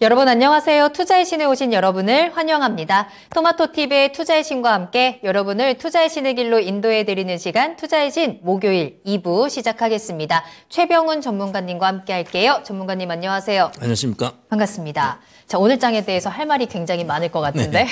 여러분 안녕하세요. 투자의 신에 오신 여러분을 환영합니다. 토마토TV의 투자의 신과 함께 여러분을 투자의 신의 길로 인도해드리는 시간 투자의 신 목요일 2부 시작하겠습니다. 최병훈 전문가님과 함께 할게요. 전문가님 안녕하세요. 안녕하십니까. 반갑습니다. 자, 오늘 장에 대해서 할 말이 굉장히 많을 것 같은데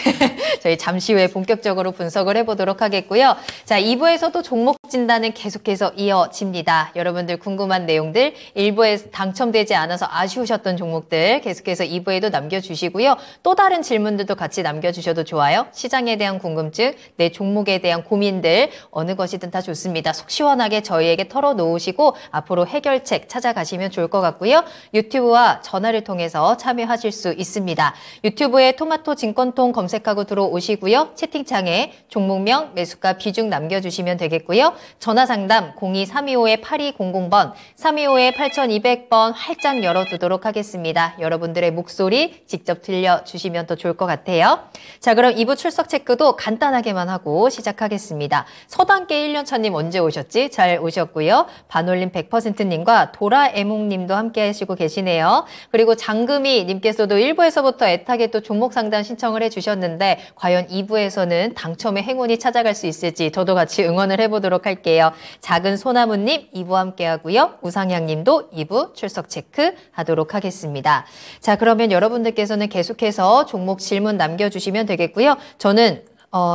저희 잠시 후에 본격적으로 분석을 해보도록 하겠고요. 자, 2부에서도 종목 진단은 계속해서 이어집니다. 여러분들 궁금한 내용들 1부에 당첨되지 않아서 아쉬우셨던 종목들 계속해서 2부에도 남겨주시고요. 또 다른 질문들도 같이 남겨주셔도 좋아요. 시장에 대한 궁금증, 내 종목에 대한 고민들 어느 것이든 다 좋습니다. 속 시원하게 저희에게 털어놓으시고 앞으로 해결책 찾아가시면 좋을 것 같고요. 유튜브와 전화를 통해서 참여하실 수 있습니다. 유튜브에 토마토 증권통 검색하고 들어오시고요. 채팅창에 종목명, 매수가, 비중 남겨주시면 되겠고요. 전화상담 02-325-8200번, 325-8200번 활짝 열어두도록 하겠습니다. 여러분들의 목소리 직접 들려주시면 더 좋을 것 같아요. 자, 그럼 2부 출석 체크도 간단하게만 하고 시작하겠습니다. 서당계 1년차님 언제 오셨지? 잘 오셨고요. 반올림 100%님과 도라에몽님도 함께 하시고 계시네요. 그리고 장금이님께서도 1부에서부터 애타게 또 종목 상담 신청을 해주셨는데 과연 2부에서는 당첨의 행운이 찾아갈 수 있을지 저도 같이 응원을 해보도록 할게요. 작은 소나무님 2부 함께 하고요. 우상향님도 2부 출석 체크하도록 하겠습니다. 자, 그러면 여러분들께서는 계속해서 종목 질문 남겨주시면 되겠고요. 저는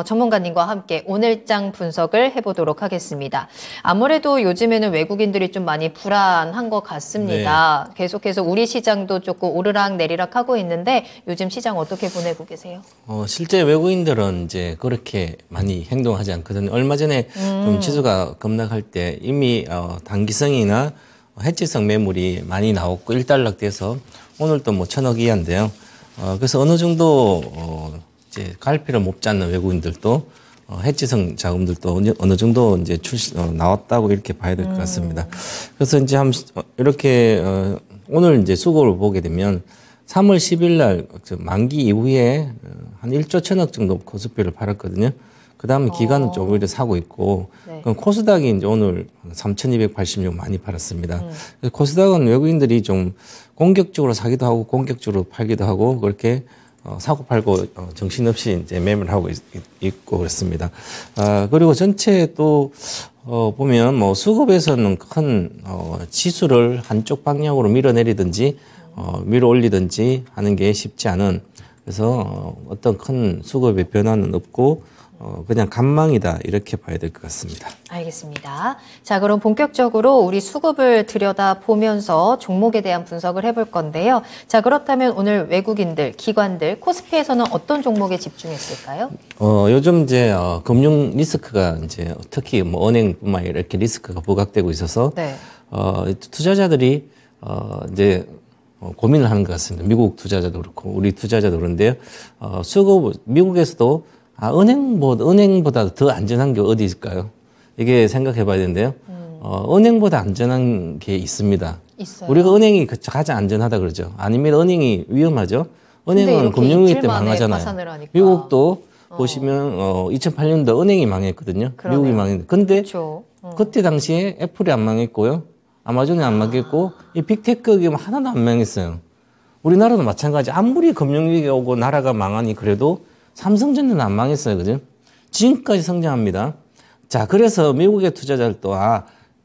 전문가님과 함께 오늘장 분석을 해보도록 하겠습니다. 아무래도 요즘에는 외국인들이 좀 많이 불안한 것 같습니다. 네. 계속해서 우리 시장도 조금 오르락 내리락 하고 있는데 요즘 시장 어떻게 보내고 계세요? 실제 외국인들은 이제 그렇게 많이 행동하지 않거든요. 얼마 전에 좀 지수가 급락할 때 이미 단기성이나 해지성 매물이 많이 나왔고 일단락돼서 오늘 또 뭐 1,000억 이하인데요. 그래서 어느 정도 이제 갈피를 못 잡는 외국인들도 해지성 자금들도 어느 정도 이제 나왔다고 이렇게 봐야 될 것 같습니다. 그래서 이제 이렇게 오늘 이제 수급을 보게 되면 3월 10일 날 만기 이후에 한 1조 1,000억 정도 코스피를 팔았거든요. 그 다음에 기관은 좀 오히려 사고 있고, 네. 그럼 코스닥이 이제 오늘 3,286 많이 팔았습니다. 코스닥은 외국인들이 좀 공격적으로 사기도 하고 공격적으로 팔기도 하고 그렇게 사고 팔고 정신없이 이제 매매를 하고 있고 그렇습니다. 그리고 전체 또 보면 뭐 수급에서는 큰 지수를 한쪽 방향으로 밀어내리든지 밀어 올리든지 하는 게 쉽지 않은, 그래서 어떤 큰 수급의 변화는 없고 그냥 간망이다 이렇게 봐야 될 것 같습니다. 알겠습니다. 자, 그럼 본격적으로 우리 수급을 들여다보면서 종목에 대한 분석을 해볼 건데요. 자, 그렇다면 오늘 외국인들, 기관들, 코스피에서는 어떤 종목에 집중했을까요? 요즘 이제 금융 리스크가 이제 특히 뭐 은행뿐만 아니라 이렇게 리스크가 부각되고 있어서 네. 투자자들이 이제 고민을 하는 것 같습니다. 미국 투자자도 그렇고 우리 투자자도 그런데요. 수급 미국에서도 은행보다 더 안전한 게 어디 있을까요? 이게 생각해 봐야 되는데요. 은행보다 안전한 게 있습니다. 있어요? 우리가 은행이 가장 안전하다 그러죠. 아니면 은행이 위험하죠. 은행은 금융위기 때 망하잖아요. 미국도 보시면 2008년도 은행이 망했거든요. 그러네요. 미국이 망했는데. 근데 그때 당시에 애플이 안 망했고요. 아마존이 안 망했고 이 빅테크 기업 하나도 안 망했어요. 우리나라도 마찬가지. 아무리 금융위기가 오고 나라가 망하니 그래도 삼성전자는 안 망했어요. 그죠? 지금까지 성장합니다. 자, 그래서 미국의 투자자들도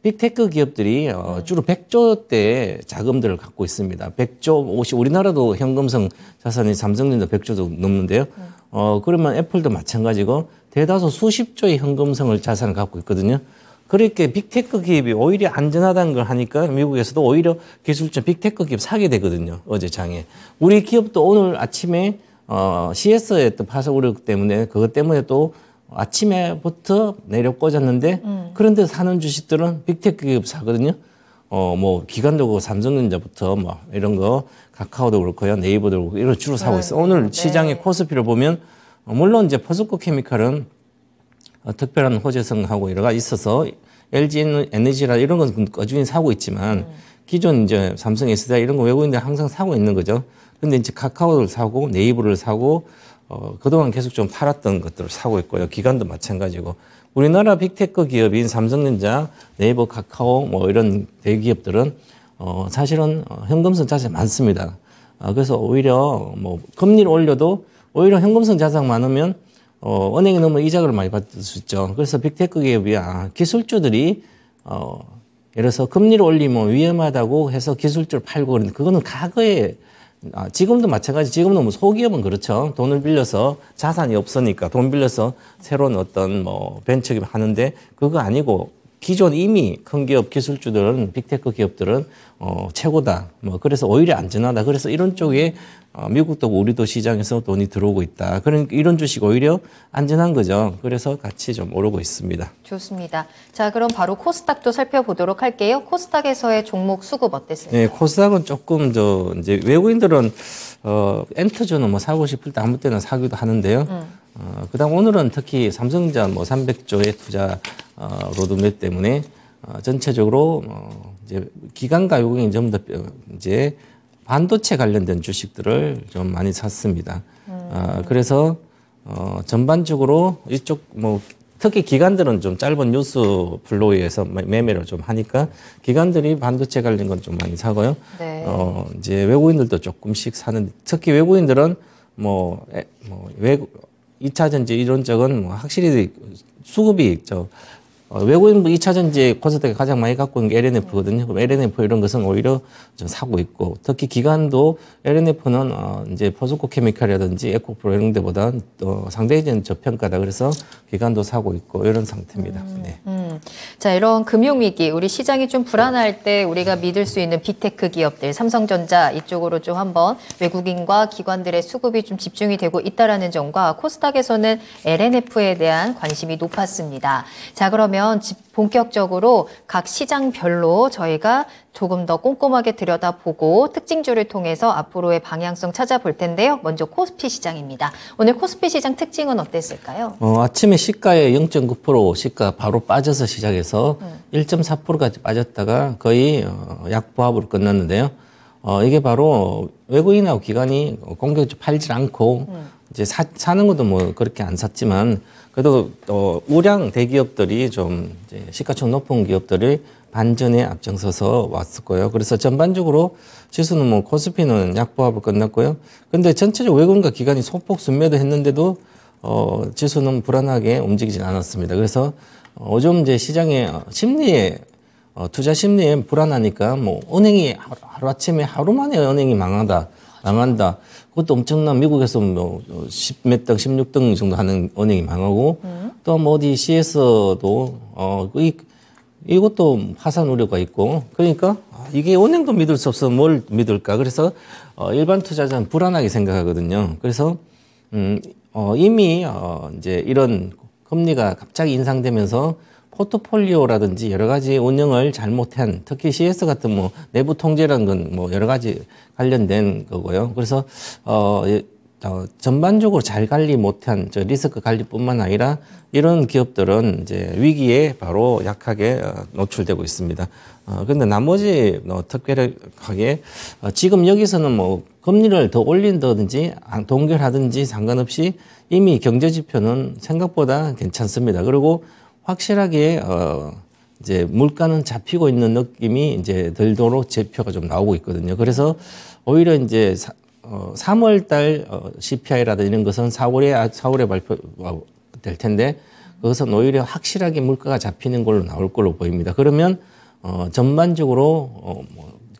빅테크 기업들이 주로 100조대 자금들을 갖고 있습니다. 100조, 50, 우리나라도 현금성 자산이 삼성전자 100조도 넘는데요. 그러면 애플도 마찬가지고 대다수 수십조의 현금성을 자산을 갖고 있거든요. 그렇게 빅테크 기업이 오히려 안전하다는 걸 하니까 미국에서도 오히려 기술적 빅테크 기업 사게 되거든요. 어제 장에. 우리 기업도 오늘 아침에 CS에 또 파산 우려 때문에 그것 때문에 또 아침에부터 내려 꽂았는데 그런데 사는 주식들은 빅테크 기업 사거든요. 뭐 기관도 삼성전자부터 뭐 이런 거 카카오도 그렇고요, 네이버도 그렇고 이런 주로 사고 있어요. 오늘 시장의 코스피를 보면 물론 이제 포스코 케미칼은 특별한 호재성하고 여러 가지 있어서 LG 에너지라 이런 건 꾸준히 사고 있지만 기존 이제 삼성 SDI 이런 거 외국인들 항상 사고 있는 거죠. 근데 이제 카카오를 사고 네이버를 사고 그동안 계속 좀 팔았던 것들을 사고 있고요. 기관도 마찬가지고 우리나라 빅테크 기업인 삼성전자, 네이버, 카카오 뭐 이런 대기업들은 사실은 현금성 자산이 많습니다. 그래서 오히려 뭐 금리를 올려도 오히려 현금성 자산 많으면 은행이 너무 이자를 많이 받을 수 있죠. 그래서 빅테크 기업이 기술주들이 예를 들어서 금리를 올리면 위험하다고 해서 기술주를 팔고 그러는데 그거는 과거에 지금도 마찬가지. 지금도 뭐 소기업은 그렇죠. 돈을 빌려서 자산이 없으니까 돈 빌려서 새로운 어떤 뭐 벤처기업 하는데 그거 아니고 기존 이미 큰 기업 기술주들은 빅테크 기업들은 최고다. 뭐 그래서 오히려 안전하다. 그래서 이런 쪽에 미국도 우리도 시장에서 돈이 들어오고 있다. 그런 이런 주식 오히려 안전한 거죠. 그래서 같이 좀 오르고 있습니다. 좋습니다. 자, 그럼 바로 코스닥도 살펴보도록 할게요. 코스닥에서의 종목 수급 어땠습니까? 네, 코스닥은 조금 이제 외국인들은 엔터주는 뭐 사고 싶을 때 아무 때나 사기도 하는데요. 그다음 오늘은 특히 삼성전자 뭐 300조의 투자 로드맵 때문에 전체적으로 이제 기관과 외국인이 전부 다 이제 반도체 관련된 주식들을 좀 많이 샀습니다. 그래서 전반적으로 이쪽 뭐 특히 기관들은 좀 짧은 뉴스 플로우에서 매매를 좀 하니까 기관들이 반도체 관련 건 좀 많이 사고요. 네. 이제 외국인들도 조금씩 사는 특히 외국인들은 외국 2차 전지 이런 쪽은 뭐 확실히 수급이 있죠. 외국인 2차 전지 코스닥에 가장 많이 갖고 있는 게 LNF거든요. 그럼 LNF 이런 것은 오히려 좀 사고 있고, 특히 기관도 LNF는 이제 포스코 케미칼이라든지 에코프로 이런 데보다 상대적인 저평가다. 그래서 기관도 사고 있고 이런 상태입니다. 네. 자, 이런 금융위기, 우리 시장이 좀 불안할 때 우리가 믿을 수 있는 빅테크 기업들, 삼성전자 이쪽으로 좀 한번 외국인과 기관들의 수급이 좀 집중이 되고 있다라는 점과 코스닥에서는 LNF에 대한 관심이 높았습니다. 자, 그러면 본격적으로 각 시장별로 저희가 조금 더 꼼꼼하게 들여다보고 특징주를 통해서 앞으로의 방향성 찾아볼 텐데요. 먼저 코스피 시장입니다. 오늘 코스피 시장 특징은 어땠을까요? 아침에 시가에 0.9% 시가 바로 빠져서 시작해서 1.4%까지 빠졌다가 거의 약보합으로 끝났는데요. 이게 바로 외국인하고 기관이 공격적으로 팔질 않고 이제 사는 것도 뭐 그렇게 안 샀지만 그래도 우량 대기업들이 좀 이제 시가총 높은 기업들이 반전에 앞장서서 왔을 거예요. 그래서 전반적으로 지수는 뭐 코스피는 약보합으로 끝났고요. 근데 전체적으로 외국인과 기관이 소폭 순매도 했는데도 지수는 불안하게 움직이진 않았습니다. 그래서 요즘 이제 시장의 심리에 투자 심리에 불안하니까 뭐 은행이 하루아침에 하루 만에 은행이 망한다. 그것도 엄청난 미국에서 뭐 10몇 등, 16등 정도 하는 은행이 망하고 또 뭐 어디 CS도 이것도 파산 우려가 있고 그러니까 이게 은행도 믿을 수 없어 뭘 믿을까? 그래서 일반 투자자는 불안하게 생각하거든요. 그래서 이미 이제 이런 금리가 갑자기 인상되면서 포트폴리오라든지 여러 가지 운영을 잘못한 특히 CS 같은 뭐 내부 통제라는 건 뭐 여러 가지 관련된 거고요. 그래서 전반적으로 잘 관리 못한 리스크 관리뿐만 아니라 이런 기업들은 이제 위기에 바로 약하게 노출되고 있습니다. 그런데 나머지 특별하게 지금 여기서는 뭐 금리를 더 올린다든지 동결하든지 상관없이 이미 경제 지표는 생각보다 괜찮습니다. 그리고 확실하게 이제 물가는 잡히고 있는 느낌이 이제 들도록 지표가 좀 나오고 있거든요. 그래서 오히려 이제 3월 달 CPI라든지 이런 것은 4월에 발표될 텐데 그것은 오히려 확실하게 물가가 잡히는 걸로 나올 걸로 보입니다. 그러면 전반적으로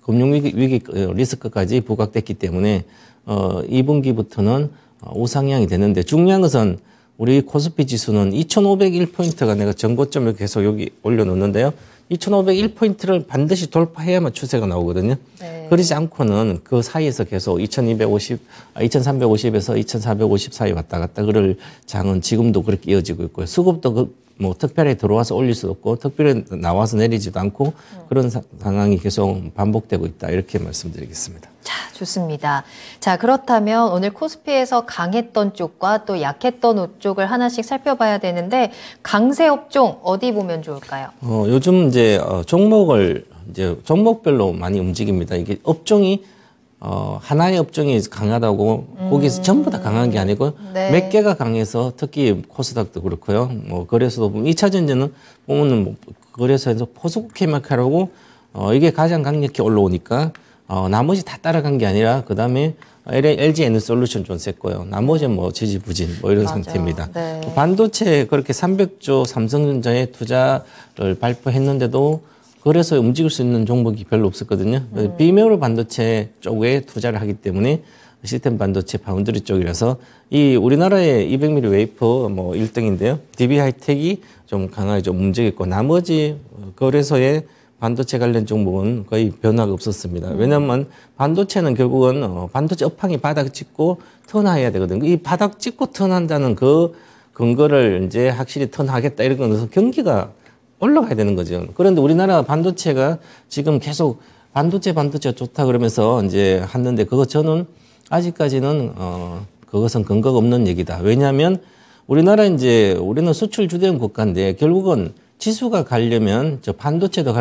금융위기 리스크까지 부각됐기 때문에 2분기부터는 우상향이 되는데 중요한 것은 우리 코스피 지수는 2,501포인트가 내가 정고점을 계속 여기 올려놓는데요. 2,501포인트를 반드시 돌파해야만 추세가 나오거든요. 네. 그러지 않고는 그 사이에서 계속 2,350에서 2,450 사이 왔다 갔다 그럴 장은 지금도 그렇게 이어지고 있고요. 수급도 뭐 특별히 들어와서 올릴 수도 없고 특별히 나와서 내리지도 않고 그런 상황이 계속 반복되고 있다. 이렇게 말씀드리겠습니다. 자, 좋습니다. 자, 그렇다면 오늘 코스피에서 강했던 쪽과 또 약했던 쪽을 하나씩 살펴봐야 되는데 강세 업종 어디 보면 좋을까요? 요즘 이제 종목을 이제 종목별로 많이 움직입니다. 이게 업종이 하나의 업종이 강하다고 거기서 전부 다 강한 게 아니고 네. 몇 개가 강해서 특히 코스닥도 그렇고요. 뭐 거래소도 보면 2차 전지는 보면은 뭐 거래소에서 포스코 케미칼하고 이게 가장 강력히 올라오니까 나머지 다 따라간 게 아니라 그다음에 LG 에너솔루션 좀 셌고요. 나머지는 뭐 지지부진 뭐 이런 맞아요. 상태입니다. 네. 반도체 그렇게 300조 삼성전자에 투자를 발표했는데도 그래서 움직일 수 있는 종목이 별로 없었거든요. 비메모리 반도체 쪽에 투자를 하기 때문에 시스템 반도체 파운드리 쪽이라서 이 우리나라의 200mm 웨이퍼 뭐 1등인데요. DB 하이텍이 좀 강하게 좀 움직였고 나머지 거래소의 반도체 관련 종목은 거의 변화가 없었습니다. 왜냐하면 반도체는 결국은 반도체 업황이 바닥 찍고 턴해야 되거든요. 이 바닥 찍고 턴한다는 그 근거를 이제 확실히 턴하겠다 이런 거는 경기가 올라가야 되는 거죠. 그런데 우리나라 반도체가 지금 계속 반도체가 좋다 그러면서 이제 하는데 그거 저는 아직까지는 그것은 근거가 없는 얘기다. 왜냐하면 우리는 수출 주된 국가인데 결국은 지수가 가려면 반도체도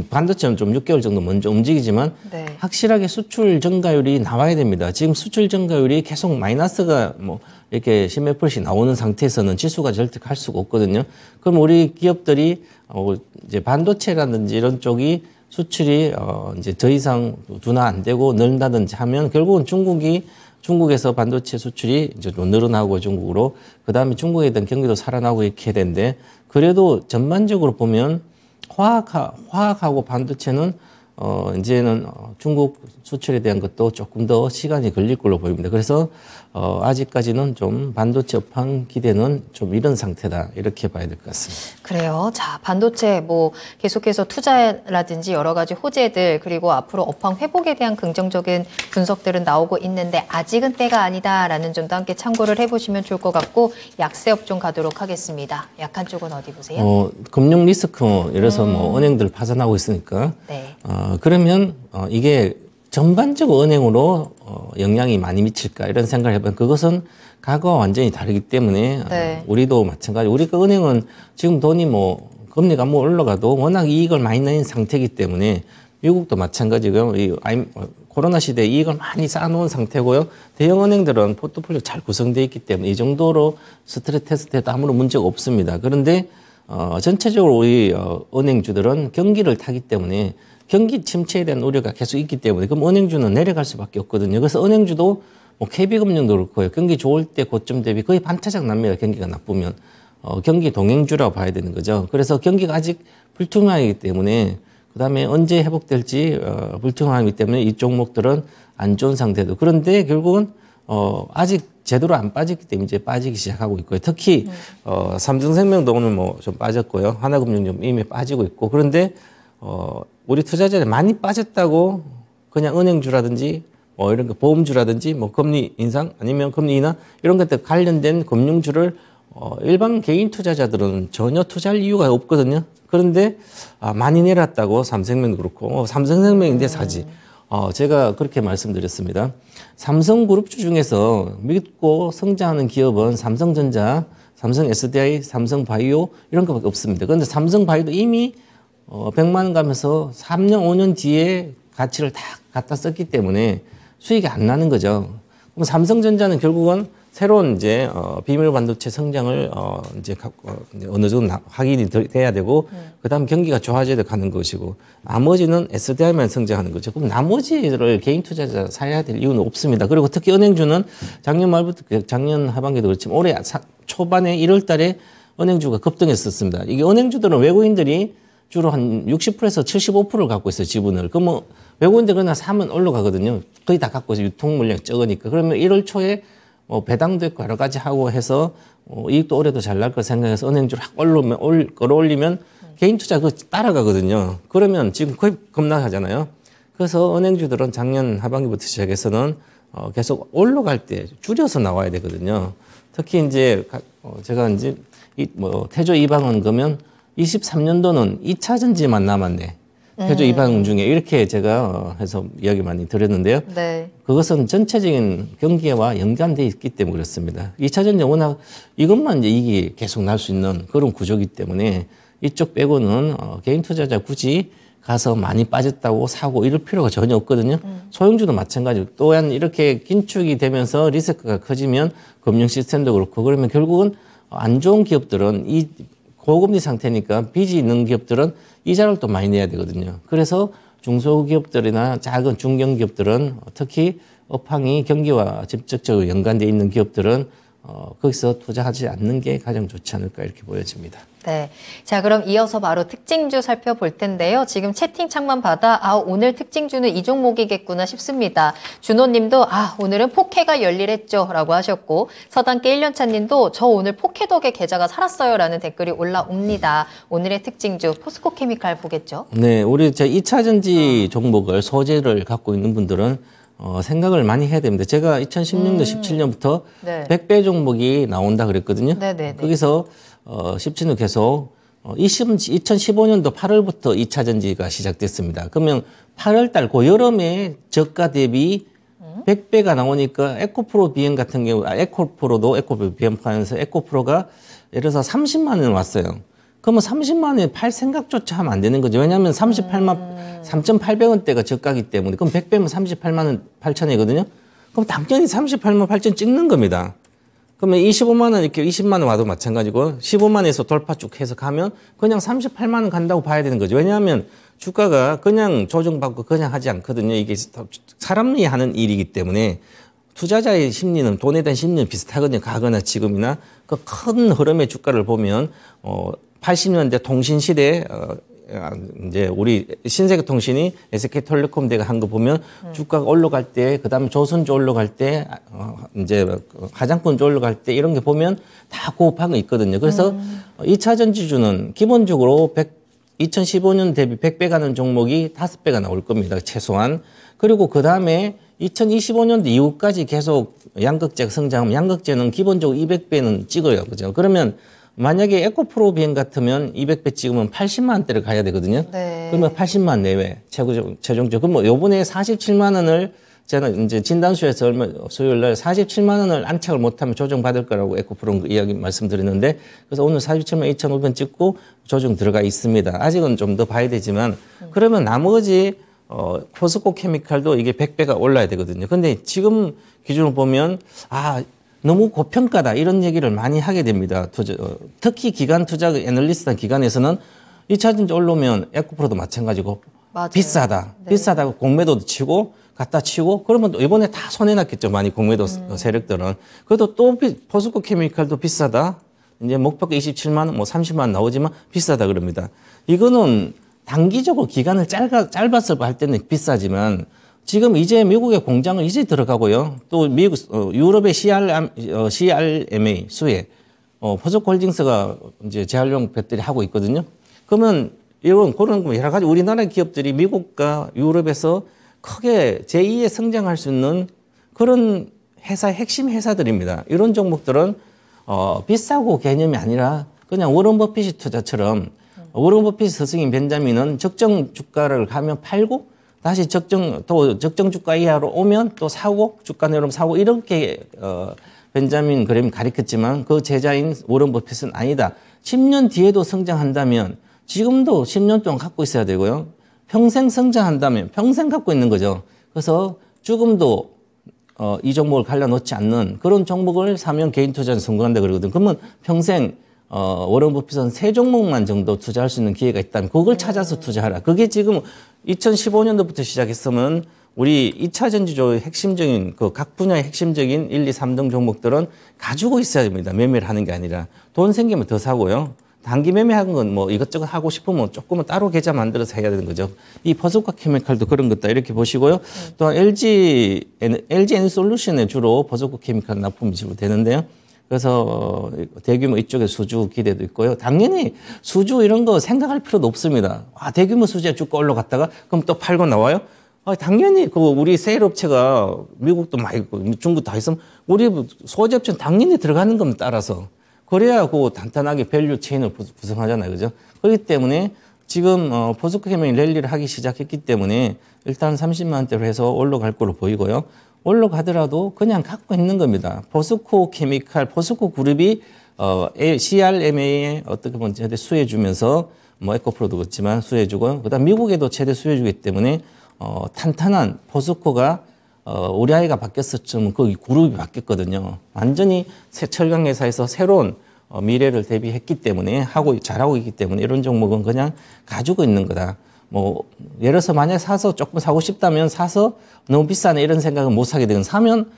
반도체는 좀 6개월 정도 먼저 움직이지만 네. 확실하게 수출 증가율이 나와야 됩니다. 지금 수출 증가율이 계속 마이너스가 뭐 이렇게 10몇 %씩 나오는 상태에서는 지수가 절대 갈 수가 없거든요. 그럼 우리 기업들이 이제 반도체라든지 이런 쪽이 수출이 이제 더 이상 둔화 안 되고 늘다든지 하면 결국은 중국에서 반도체 수출이 이제 좀 늘어나고 중국으로 그다음에 중국에 있던 경기도 살아나고 이렇게 해야 되는데 그래도 전반적으로 보면 화학하고 반도체는 이제는 중국 수출에 대한 것도 조금 더 시간이 걸릴 걸로 보입니다. 그래서 아직까지는 좀 반도체 업황 기대는 좀 이런 상태다 이렇게 봐야 될 것 같습니다. 그래요. 자, 반도체 뭐 계속해서 투자라든지 여러 가지 호재들 그리고 앞으로 업황 회복에 대한 긍정적인 분석들은 나오고 있는데 아직은 때가 아니다라는 점도 함께 참고를 해보시면 좋을 것 같고 약세 업종 가도록 하겠습니다. 약한 쪽은 어디 보세요? 금융 리스크 예를 들어서 뭐 은행들 파산하고 있으니까 네. 그러면 이게 전반적으로 은행으로 영향이 많이 미칠까 이런 생각을 해보면 그것은 과거와 완전히 다르기 때문에 네. 우리도 마찬가지. 우리가 은행은 지금 돈이 뭐 금리가 뭐 올라가도 워낙 이익을 많이 내는 상태이기 때문에 미국도 마찬가지고요. 이 코로나 시대에 이익을 많이 쌓아놓은 상태고요. 대형 은행들은 포트폴리오 잘 구성되어 있기 때문에 이 정도로 스트레스 테스트에도 아무런 문제가 없습니다. 그런데 전체적으로 우리 은행주들은 경기를 타기 때문에 경기 침체에 대한 우려가 계속 있기 때문에 그럼 은행주는 내려갈 수밖에 없거든요. 그래서 은행주도 뭐 KB금융도 그렇고요. 경기 좋을 때 고점 대비 거의 반타작 납니다. 경기가 나쁘면. 경기 동행주라고 봐야 되는 거죠. 그래서 경기가 아직 불투명하기 때문에 그다음에 언제 회복될지 불투명하기 때문에 이 종목들은 안 좋은 상태도. 그런데 결국은 아직 제대로 안 빠졌기 때문에 이제 빠지기 시작하고 있고요. 특히 삼성생명도 오늘 뭐 좀 빠졌고요. 하나금융 좀 이미 빠지고 있고. 그런데 우리 투자자들이 많이 빠졌다고 그냥 은행주라든지 뭐 이런 거 보험주라든지 뭐 금리 인상 아니면 금리 인하 이런 것들 관련된 금융주를 일반 개인 투자자들은 전혀 투자할 이유가 없거든요. 그런데 많이 내렸다고 삼성생명도 그렇고 삼성생명인데 사지. 제가 그렇게 말씀드렸습니다. 삼성그룹주 중에서 믿고 성장하는 기업은 삼성전자, 삼성 SDI, 삼성바이오 이런 것밖에 없습니다. 그런데 삼성바이오도 이미 100만 원 가면서 3년, 5년 뒤에 가치를 다 갖다 썼기 때문에 수익이 안 나는 거죠. 그럼 삼성전자는 결국은 새로운 이제 비밀 반도체 성장을 이제 어느 정도 확인이 돼야 되고 그다음 경기가 좋아져야 가는 것이고 나머지는 SDI만 성장하는 거죠. 그럼 나머지를 개인 투자자 사야 될 이유는 없습니다. 그리고 특히 은행주는 작년 말부터 작년 하반기도 그렇지만 올해 초반에 1월 달에 은행주가 급등했었습니다. 이게 은행주들은 외국인들이 주로 한 60%에서 75%를 갖고 있어요, 지분을. 그러면 외국인들 그러나 사면 올라가거든요. 거의 다 갖고 있어요. 유통 물량이 적으니까. 그러면 1월 초에 뭐 배당도 있고 여러 가지 하고 해서 이익도 올해도 잘 날 거 생각해서 은행주를 확 끌어올리면 개인 투자 그거 따라가거든요. 그러면 지금 거의 급락하잖아요. 그래서 은행주들은 작년 하반기부터 시작해서는 계속 올라갈 때 줄여서 나와야 되거든요. 특히 이제 제가 이제 태조 이방원 그러면 23년도는 2차 전지만 남았네. 태조 이방원 중에 이렇게 제가 해서 이야기 많이 드렸는데요. 네. 그것은 전체적인 경기와 연관되어 있기 때문에 그렇습니다. 2차 전지 워낙 이것만 이제 이익이 계속 날 수 있는 그런 구조이기 때문에 이쪽 빼고는 개인 투자자 굳이 가서 많이 빠졌다고 사고 이럴 필요가 전혀 없거든요. 소형주도 마찬가지로 또한 이렇게 긴축이 되면서 리스크가 커지면 금융 시스템도 그렇고 그러면 결국은 안 좋은 기업들은 이 고금리 상태니까 빚이 있는 기업들은 이자를 또 많이 내야 되거든요. 그래서 중소기업들이나 작은 중견기업들은 특히 업황이 경기와 직접적으로 연관되어 있는 기업들은 거기서 투자하지 않는 게 가장 좋지 않을까 이렇게 보여집니다. 네. 자, 그럼 이어서 바로 특징주 살펴볼 텐데요. 지금 채팅창만 받아 오늘 특징주는 이 종목이겠구나 싶습니다. 준호님도 오늘은 포케가 열일했죠 라고 하셨고, 서당계 1년차 님도 저 오늘 포케 덕에 계좌가 살았어요 라는 댓글이 올라옵니다. 오늘의 특징주 포스코 케미칼 보겠죠? 네, 우리 2차전지 종목을 소재를 갖고 있는 분들은 생각을 많이 해야 됩니다. 제가 2016년, 17년부터 네. 100배 종목이 나온다 그랬거든요. 네네네. 거기서 17년 계속 2015년도 8월부터 2차 전지가 시작됐습니다. 그러면 8월 달 고여름에 저가 대비 100배가 나오니까 에코프로 BM 같은 경우, 에코프로도 에코프로 BM 파면서 에코프로가 예를 들어서 30만 원 왔어요. 그러면 30만 원에 팔 생각조차 하면 안 되는 거죠. 왜냐하면 3,800원대가 저가기 때문에. 그럼 100배면 38만 원 8천이거든요. 그럼 당연히 38만 8천 찍는 겁니다. 그러면 25만 원 이렇게 20만 원 와도 마찬가지고 15만 원에서 돌파 쭉 해서 가면 그냥 38만 원 간다고 봐야 되는 거죠. 왜냐하면 주가가 그냥 조정받고 그냥 하지 않거든요. 이게 사람이 하는 일이기 때문에 투자자의 심리는, 돈에 대한 심리는 비슷하거든요. 과거나 지금이나 그 큰 흐름의 주가를 보면 80년대 통신시대 이제 우리 신세계통신이 SK텔레콤대가 한 거 보면 주가가 올라갈 때, 그다음에 조선주 올라갈 때, 이제 화장품주 올라갈 때 이런 게 보면 다 고급한 거 있거든요. 그래서 2차 전지주는 기본적으로 2015년 대비 100배 가는 종목이 5배가 나올 겁니다. 최소한. 그리고 그다음에 2025년도 이후까지 계속 양극재가 성장하면 양극재는 기본적으로 200배는 찍어요. 그죠? 그러면 만약에 에코프로 비행 같으면 200배 찍으면 80만 원대를 가야 되거든요. 네. 그러면 80만 내외 최종적. 그럼 뭐 요번에 47만 원을 저는 이제 진단수에서 수요일 날 47만 원을 안착을 못하면 조정받을 거라고 에코프로 이야기 말씀드렸는데, 그래서 오늘 47만 2,500원 찍고 조정 들어가 있습니다. 아직은 좀 더 봐야 되지만, 그러면 나머지 포스코 케미칼도 이게 100배가 올라야 되거든요. 근데 지금 기준으로 보면 너무 고평가다 이런 얘기를 많이 하게 됩니다. 특히 기관 투자 애널리스트 기관에서는 2차 전지 올라오면 에코프로도 마찬가지고 맞아요. 비싸다. 네. 비싸다고 공매도도 치고 갖다 치고, 그러면 또 이번에 다 손해났겠죠. 많이 공매도 세력들은. 그래도 또 포스코 케미칼도 비싸다. 이제 목표가 27만 원, 뭐 30만 원 나오지만 비싸다 그럽니다. 이거는 단기적으로 기간을 짧았을 할 때는 비싸지만, 지금 이제 미국의 공장은 이제 들어가고요. 또 미국, 유럽의 CRMA 수혜, 포스코홀딩스가 이제 재활용 배터리 하고 있거든요. 그러면 그런 여러 가지 우리나라 기업들이 미국과 유럽에서 크게 제2의 성장할 수 있는 그런 핵심 회사들입니다. 이런 종목들은 비싸고 개념이 아니라 그냥 워런 버핏이 투자처럼, 워런 버핏 스승인 벤자민은 적정 주가를 가면 팔고 다시 적정 주가 이하로 오면 또 사고, 주가 내려오면 사고, 이렇게 벤자민 그램이 가르쳤지만 그 제자인 워런 버핏은 아니다. 10년 뒤에도 성장한다면 지금도 10년 동안 갖고 있어야 되고요. 평생 성장한다면 평생 갖고 있는 거죠. 그래서 죽음도 이 종목을 갈라놓지 않는 그런 종목을 사면 개인 투자는 성공한다 그러거든. 그러면 평생 워런 버핏은 3종목만 정도 투자할 수 있는 기회가 있다면 그걸 찾아서 투자하라. 그게 지금 2015년도부터 시작했으면 우리 2차 전지조 핵심적인 각 분야의 핵심적인 1, 2, 3등 종목들은 가지고 있어야 됩니다. 매매를 하는 게 아니라. 돈 생기면 더 사고요. 단기 매매하는 건 뭐 이것저것 하고 싶으면 조금은 따로 계좌 만들어서 해야 되는 거죠. 이 포스코 케미칼도 그런 것다 이렇게 보시고요. 또한 LG 에너솔루션에 주로 포스코 케미칼 납품이 주로 되는데요. 그래서 대규모 이쪽에 수주 기대도 있고요. 당연히 수주 이런 거 생각할 필요도 없습니다. 대규모 수주에 쭉 올라갔다가 그럼 또 팔고 나와요? 당연히 우리 세일 업체가 미국도 많이 있고 중국 다 있으면 우리 소재 업체는 당연히 들어가는 겁니다. 따라서. 그래야 단단하게 밸류 체인을 구성하잖아요. 그죠? 그렇기 때문에 지금 포스코 케미칼이 랠리를 하기 시작했기 때문에 일단 30만 원대로 해서 올라갈 걸로 보이고요. 올라가더라도 그냥 갖고 있는 겁니다. 포스코 케미칼, 포스코 그룹이 CRMA에 어떻게 보면 최대 수혜주면서 뭐 에코프로도 그렇지만 수혜주고, 그다음 미국에도 최대 수혜주기 때문에 탄탄한 포스코가 우리 아이가 바뀌었었지만 그 그룹이 바뀌었거든요. 완전히 새 철강 회사에서 새로운 미래를 대비했기 때문에 잘하고 있기 때문에 이런 종목은 그냥 가지고 있는 거다. 뭐 예를 들어서 만약에 사서 조금 사고 싶다면 사서 너무 비싸네 이런 생각은 못 사게 되건 사면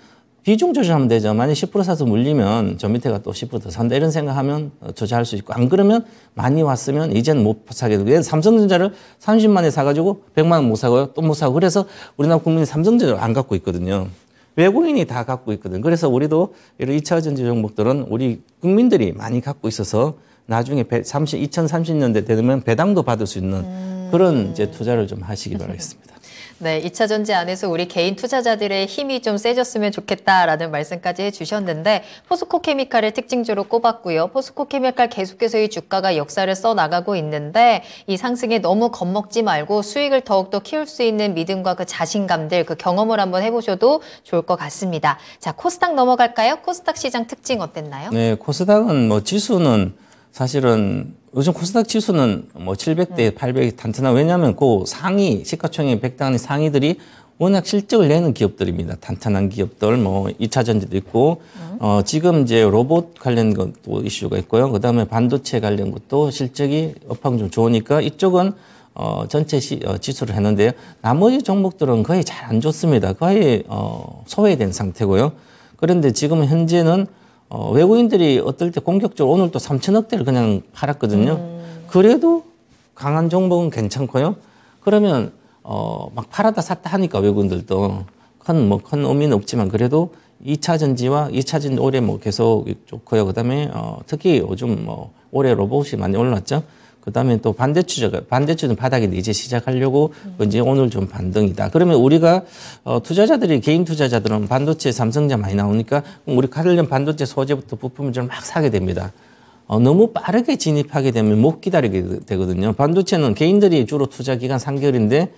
비중 조절하면 되죠. 만약 10% 사서 물리면 저 밑에가 또 10% 더 산다 이런 생각하면 조절할 수 있고 안 그러면 많이 왔으면 이제는 못 사게 되고 예를 삼성전자를 30만에 사가지고 100만 원 못 사고요. 또 못 사고 그래서 우리나라 국민이 삼성전자를 안 갖고 있거든요. 외국인이 다 갖고 있거든. 그래서 우리도 이런 2차 전지 종목들은 우리 국민들이 많이 갖고 있어서 나중에 2030년대 되면 배당도 받을 수 있는 그런 이제 투자를 좀 하시기 바라겠습니다. 네, 2차 전지 안에서 우리 개인 투자자들의 힘이 좀 세졌으면 좋겠다라는 말씀까지 해주셨는데 포스코 케미칼을 특징주로 꼽았고요. 포스코 케미칼 계속해서 이 주가가 역사를 써나가고 있는데 이 상승에 너무 겁먹지 말고 수익을 더욱더 키울 수 있는 믿음과 그 자신감들, 그 경험을 한번 해보셔도 좋을 것 같습니다. 자, 코스닥 넘어갈까요? 코스닥 시장 특징 어땠나요? 네, 코스닥은 뭐 지수는 사실은 요즘 코스닥 지수는 뭐 700대, 800이 탄탄하고 왜냐하면 그 상위, 시가총액 100당 상위들이 워낙 실적을 내는 기업들입니다. 탄탄한 기업들, 뭐 2차 전지도 있고, 지금 이제 로봇 관련 것도 이슈가 있고요. 그 다음에 반도체 관련 것도 실적이 업황 좀 좋으니까 이쪽은 전체 지수를 했는데요. 나머지 종목들은 거의 잘 안 좋습니다. 거의 소외된 상태고요. 그런데 지금 현재는 외국인들이 어떨 때 공격적으로 오늘 또 3천억대를 그냥 팔았거든요. 그래도 강한 종목은 괜찮고요. 그러면 막 팔았다 샀다 하니까 외국인들도 큰 의미는 없지만 그래도 2차 전지와 2차 전지 올해 뭐 계속 좋고요. 그다음에 특히 요즘 뭐 올해 로봇이 많이 올랐죠. 그다음에 또 반대주는 바닥인데 이제 시작하려고 이제 오늘 좀 반등이다. 그러면 우리가 투자자들이 개인 투자자들은 반도체 삼성전자 많이 나오니까 우리 관련 반도체 소재부터 부품을 좀 막 사게 됩니다. 너무 빠르게 진입하게 되면 못 기다리게 되거든요. 반도체는 개인들이 주로 투자 기간 3개월인데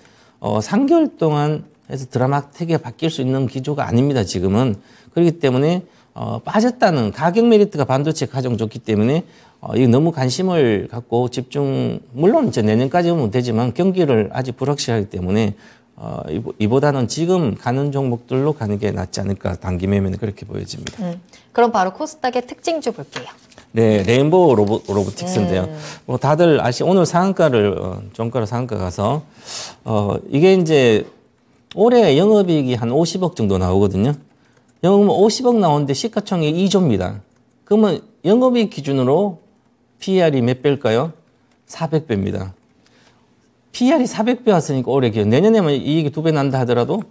3개월 동안 해서 드라마틱하게 바뀔 수 있는 기조가 아닙니다. 지금은. 그렇기 때문에 빠졌다는 가격 메리트가 반도체 가장 좋기 때문에 이거 너무 관심을 갖고 집중, 물론 이제 내년까지 오면 되지만 경기를 아직 불확실하기 때문에 이보다는 지금 가는 종목들로 가는 게 낫지 않을까 단기 매매는 그렇게 보여집니다. 그럼 바로 코스닥의 특징주 볼게요. 네, 레인보우 로보틱스인데요. 뭐 다들 오늘 상한가를 종가로 상한가 가서 이게 이제 올해 영업이익이 한 50억 정도 나오거든요. 영업 50억 나오는데 시가총액 2조입니다. 그러면 영업이익 기준으로 PER이 몇 배일까요? 400배입니다. PER이 400배 왔으니까 올해 기업 내년에만 이익이 2배 난다 하더라도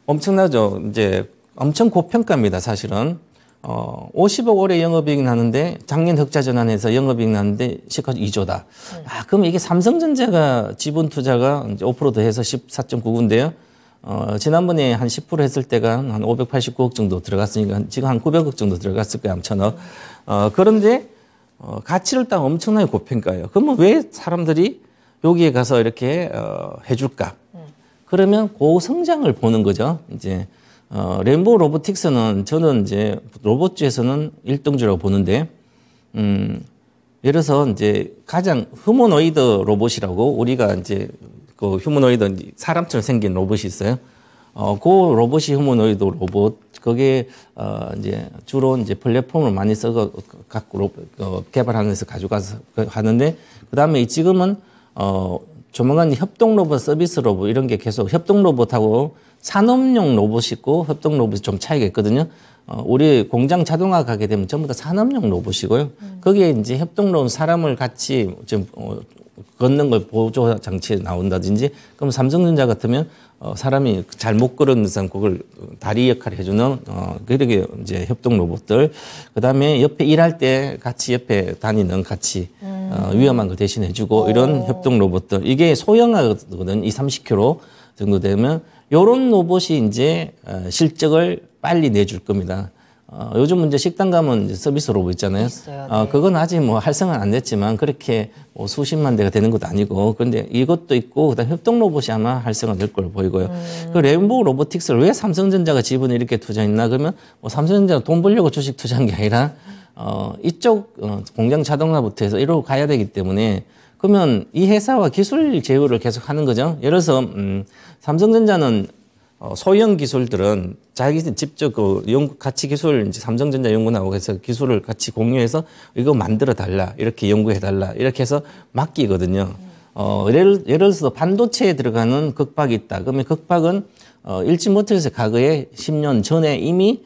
엄청나죠. 이제 엄청 고평가입니다. 사실은 50억 올해 영업이익 나는데 작년 흑자 전환해서 영업이익 나는데 시가총액 2조다. 그럼 이게 삼성전자가 지분 투자가 이제 5% 더해서 14.99인데요. 지난번에 한 10% 했을 때가 한 589억 정도 들어갔으니까 지금 한 900억 정도 들어갔을 거예요. 3천억. 그런데 가치를 딱 엄청나게 고평가해요. 그러면 왜 사람들이 여기에 가서 이렇게 해줄까? 그러면 고성장을 보는 거죠. 이제 레인보우 로보틱스는 저는 이제 로봇주에서는 1등주라고 보는데 예를 들어서 이제 가장 휴머노이드 로봇이라고 우리가 이제 그 휴머노이드 사람처럼 생긴 로봇이 있어요. 그 로봇이 휴머노이드 로봇. 그게 이제 주로 이제 플랫폼을 많이 써서 갖고 개발하면서 가져가서 하는데 그다음에 지금은 조만간 협동 로봇, 서비스 로봇 이런 게 계속 협동 로봇하고 산업용 로봇이 있고 협동 로봇이 좀 차이가 있거든요. 우리 공장 자동화 가게 되면 전부 다 산업용 로봇이고요. 거기에 이제 협동 로봇 사람을 같이 좀 걷는 걸 보조 장치에 나온다든지 그럼 삼성전자 같으면 사람이 잘 못 걸은 이상 그걸 다리 역할을 해주는 그렇게 이제 협동 로봇들 그다음에 옆에 일할 때 같이 옆에 다니는 같이 위험한 걸 대신해주고 이런 협동 로봇들 이게 소형화거든 20-30kg 정도 되면 이런 로봇이 이제 실적을 빨리 내줄 겁니다. 요즘 이제 식당 가면 이제 서비스 로봇 있잖아요. 있어요, 네. 그건 아직 뭐 활성화는 안 됐지만 그렇게 뭐 수십만 대가 되는 것도 아니고 그런데 이것도 있고 그다음 협동 로봇이 아마 활성화 될 걸로 보이고요. 그 레인보우 로보틱스를 왜 삼성전자가 지분을 이렇게 투자했나 그러면 뭐 삼성전자가 돈 벌려고 주식 투자한 게 아니라 이쪽 공장 자동화부터 해서 이러고 가야 되기 때문에 그러면 이 회사와 기술 제휴를 계속 하는 거죠. 예를 들어서 삼성전자는 소형 기술들은 자기 직접 같이 기술 이제 삼성전자 연구나고 해서 기술을 같이 공유해서 이거 만들어 달라 이렇게 연구해 달라 이렇게 해서 맡기거든요. 예를 들어서 반도체에 들어가는 극박이 있다. 그러면 극박은 일진모터에서 과거에 10년 전에 이미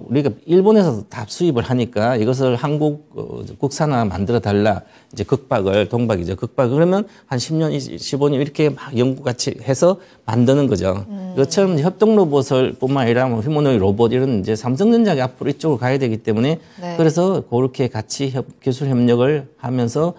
우리가 일본에서 다 수입을 하니까 이것을 한국 국산화 만들어 달라. 이제 극박을 동박이죠. 극박 그러면 한 10년, 15년 이렇게 막 연구같이 해서 만드는 거죠. 이것처럼 협동 로봇을 뿐만 아니라 뭐 휴머노이드 로봇 이런 이제 삼성전자가 앞으로 이쪽으로 가야 되기 때문에 네. 그래서 그렇게 같이 기술 협력을 하면서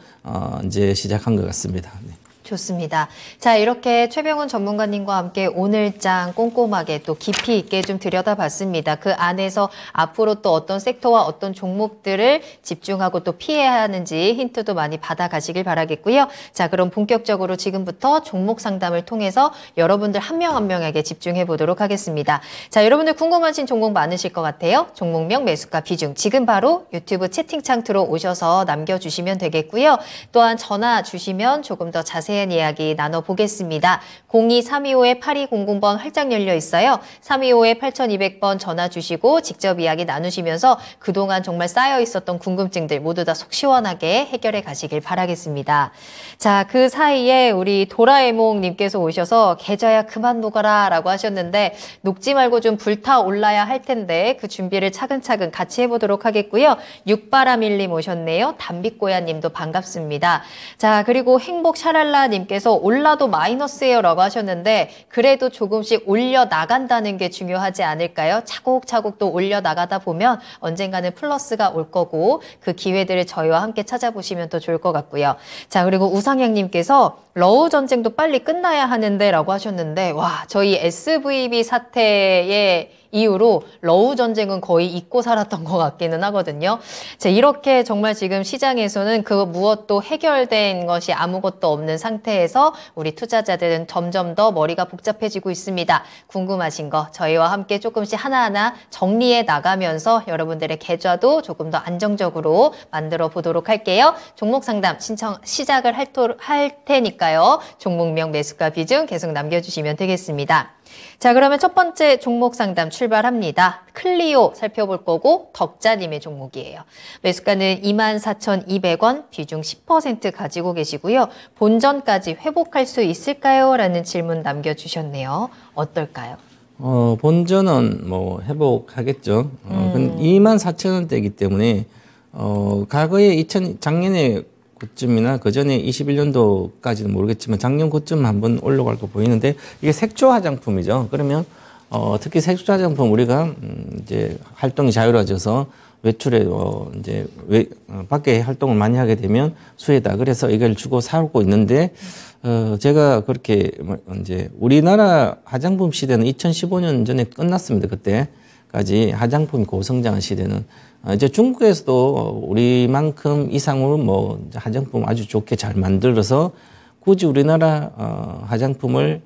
이제 시작한 것 같습니다. 네. 좋습니다. 자, 이렇게 최병훈 전문가님과 함께 오늘장 꼼꼼하게 또 깊이 있게 좀 들여다봤습니다. 그 안에서 앞으로 또 어떤 섹터와 어떤 종목들을 집중하고 또 피해야 하는지 힌트도 많이 받아가시길 바라겠고요. 자, 그럼 본격적으로 지금부터 종목 상담을 통해서 여러분들 한 명 한 명에게 집중해 보도록 하겠습니다. 자, 여러분들 궁금하신 종목 많으실 것 같아요. 종목명, 매수가, 비중 지금 바로 유튜브 채팅창 들어오셔서 남겨주시면 되겠고요. 또한 전화 주시면 조금 더 자세히 이야기 나눠보겠습니다. 02-325-8200번 활짝 열려 있어요. 325-8200번 전화 주시고 직접 이야기 나누시면서 그동안 정말 쌓여 있었던 궁금증들 모두 다 속 시원하게 해결해 가시길 바라겠습니다. 자, 그 사이에 우리 도라에몽님께서 오셔서 계좌야 그만 녹아라 라고 하셨는데 녹지 말고 좀 불타올라야 할 텐데 그 준비를 차근차근 같이 해보도록 하겠고요. 육바라밀님 오셨네요. 담비꼬야님도 반갑습니다. 자, 그리고 행복 샤랄라 님께서 올라도 마이너스예요 라고 하셨는데 그래도 조금씩 올려나간다는 게 중요하지 않을까요? 차곡차곡 또 올려나가다 보면 언젠가는 플러스가 올 거고 그 기회들을 저희와 함께 찾아보시면 더 좋을 것 같고요. 자, 그리고 우상향님께서 러우 전쟁도 빨리 끝나야 하는데 라고 하셨는데 와, 저희 SVB 사태의 이후로 러우 전쟁은 거의 잊고 살았던 것 같기는 하거든요. 자, 이렇게 정말 지금 시장에서는 그 무엇도 해결된 것이 아무것도 없는 상태에서 우리 투자자들은 점점 더 머리가 복잡해지고 있습니다. 궁금하신 거 저희와 함께 조금씩 하나하나 정리해 나가면서 여러분들의 계좌도 조금 더 안정적으로 만들어 보도록 할게요. 종목 상담 시작을 할 테니까요. 종목명, 매수가, 비중 계속 남겨주시면 되겠습니다. 자, 그러면 첫 번째 종목 상담 출발합니다. 클리오 살펴볼 거고 덕자님의 종목이에요. 매수가는 24,200원, 비중 10% 가지고 계시고요. 본전까지 회복할 수 있을까요? 라는 질문 남겨주셨네요. 어떨까요? 본전은 뭐 회복하겠죠. 24,000원대이기 때문에 과거에 작년에 고점이나 그 전에 21년도까지는 모르겠지만 작년 고점 한번 올라갈 거 보이는데 이게 색조 화장품이죠. 그러면 특히 색조 화장품 우리가 이제 활동이 자유로워져서 외출에 이제 밖에 활동을 많이 하게 되면 수혜다. 그래서 이걸 주고 사고 있는데 제가 그렇게 이제 우리나라 화장품 시대는 2015년 전에 끝났습니다. 그때까지 화장품 고성장한 시대는 이제 중국에서도 우리만큼 이상으로 뭐 화장품 아주 좋게 잘 만들어서 굳이 우리나라 화장품을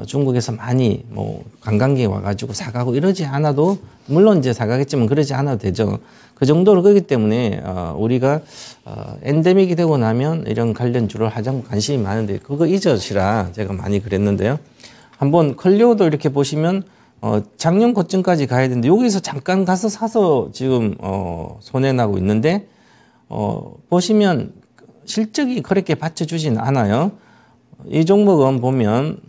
중국에서 많이 뭐 관광객이 와가지고 사가고 이러지 않아도 물론 이제 사가겠지만 그러지 않아도 되죠. 그 정도로 그렇기 때문에 우리가 엔데믹이 되고 나면 이런 관련주로 화장품 관심이 많은데 그거 잊으시라 제가 많이 그랬는데요. 한번 클리오도 이렇게 보시면 작년 고점까지 가야 되는데 여기서 잠깐 가서 사서 지금 손해나고 있는데 보시면 실적이 그렇게 받쳐주진 않아요. 이 종목은 보면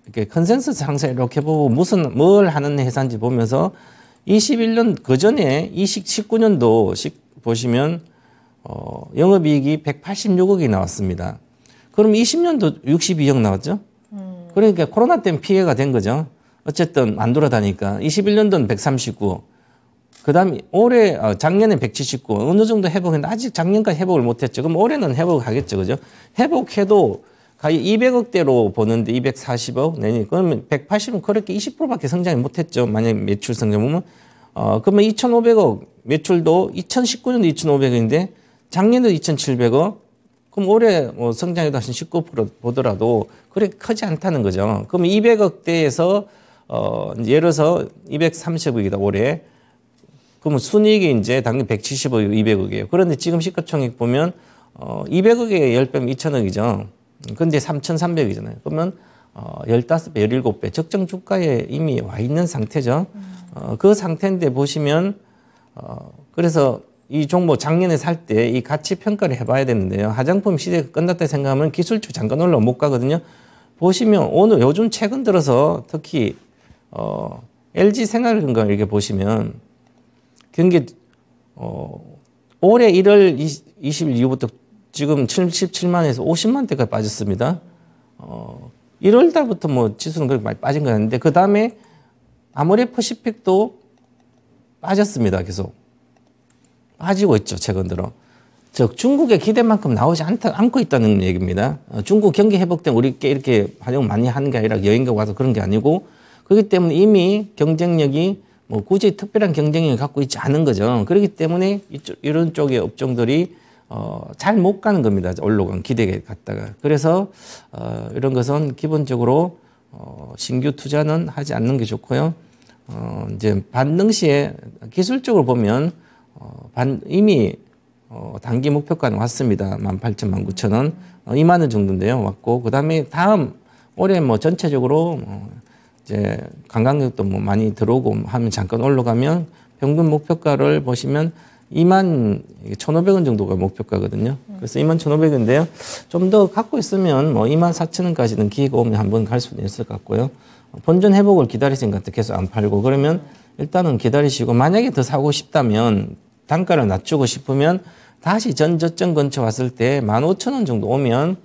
이렇게 컨센서스 상세 이렇게 보고 뭘 하는 회사인지 보면서 21년 그 전에 19년도 보시면 영업이익이 186억이 나왔습니다. 그럼 20년도 62억 나왔죠. 그러니까 코로나 때문에 피해가 된 거죠. 어쨌든 안 돌아다니까 21년도는 139, 그다음 올해 작년에 179 어느 정도 회복했는데 아직 작년까지 회복을 못했죠. 그럼 올해는 회복하겠죠, 그죠? 회복해도 거의 200억대로 보는데 240억 내니 그러면 180은 그렇게 20%밖에 성장이 못했죠. 만약 매출 성장 보면 그러면 2,500억 매출도 2019년도 2,500억인데 작년도 2,700억. 그럼 올해 뭐 성장률도 한 19% 보더라도 그렇게 크지 않다는 거죠. 그럼 200억대에서 예를 들어서 230억이다 올해. 그러면 순이익이 이제 당연히 170억, 200억이에요. 그런데 지금 시가총액 보면 200억에 10배면 2,000억이죠. 근데 3,300억이잖아요. 그러면 15배, 17배 적정 주가에 이미 와 있는 상태죠. 그 상태인데 보시면 그래서 이 종목 작년에 살 때 이 가치 평가를 해봐야 되는데요. 화장품 시대가 끝났다 생각하면 기술주 잠깐 올라 못 가거든요. 보시면 오늘 요즘 최근 들어서 특히 LG 생활건강 이렇게 보시면 경기 올해 1월 20일 이후부터 지금 77만에서 50만 대까지 빠졌습니다. 1월 달부터 뭐 지수는 그렇게 많이 빠진 건 아닌데 그 다음에 아모레퍼시픽도 빠졌습니다. 계속 빠지고 있죠. 최근 들어. 즉 중국의 기대만큼 나오지 않고 있다는 얘기입니다. 중국 경기 회복 때 우리 이렇게 활용 많이 하는 게 아니라 여행 가고 와서 그런 게 아니고 그렇기 때문에 이미 경쟁력이 뭐 굳이 특별한 경쟁력을 갖고 있지 않은 거죠. 그렇기 때문에 이런 쪽의 업종들이 잘 못 가는 겁니다. 올라간 기대에 갔다가. 그래서 이런 것은 기본적으로 신규 투자는 하지 않는 게 좋고요. 이제 반등 시에 기술적으로 보면 이미 단기 목표가는 왔습니다. 18,000원, 19,000원, 2만 원 정도인데요. 왔고 그다음에 다음 올해 뭐 전체적으로 이제 관광객도 뭐 많이 들어오고 하면 잠깐 올라가면 평균 목표가를 보시면 21,500원 정도가 목표가거든요. 그래서 21,500원인데요. 좀 더 갖고 있으면 뭐 24,000원까지는 기회가 오면 한번 갈 수는 있을 것 같고요. 본전 회복을 기다리신 것 같아 계속 안 팔고 그러면 일단은 기다리시고 만약에 더 사고 싶다면 단가를 낮추고 싶으면 다시 전 저점 근처 왔을 때 15,000원 정도 오면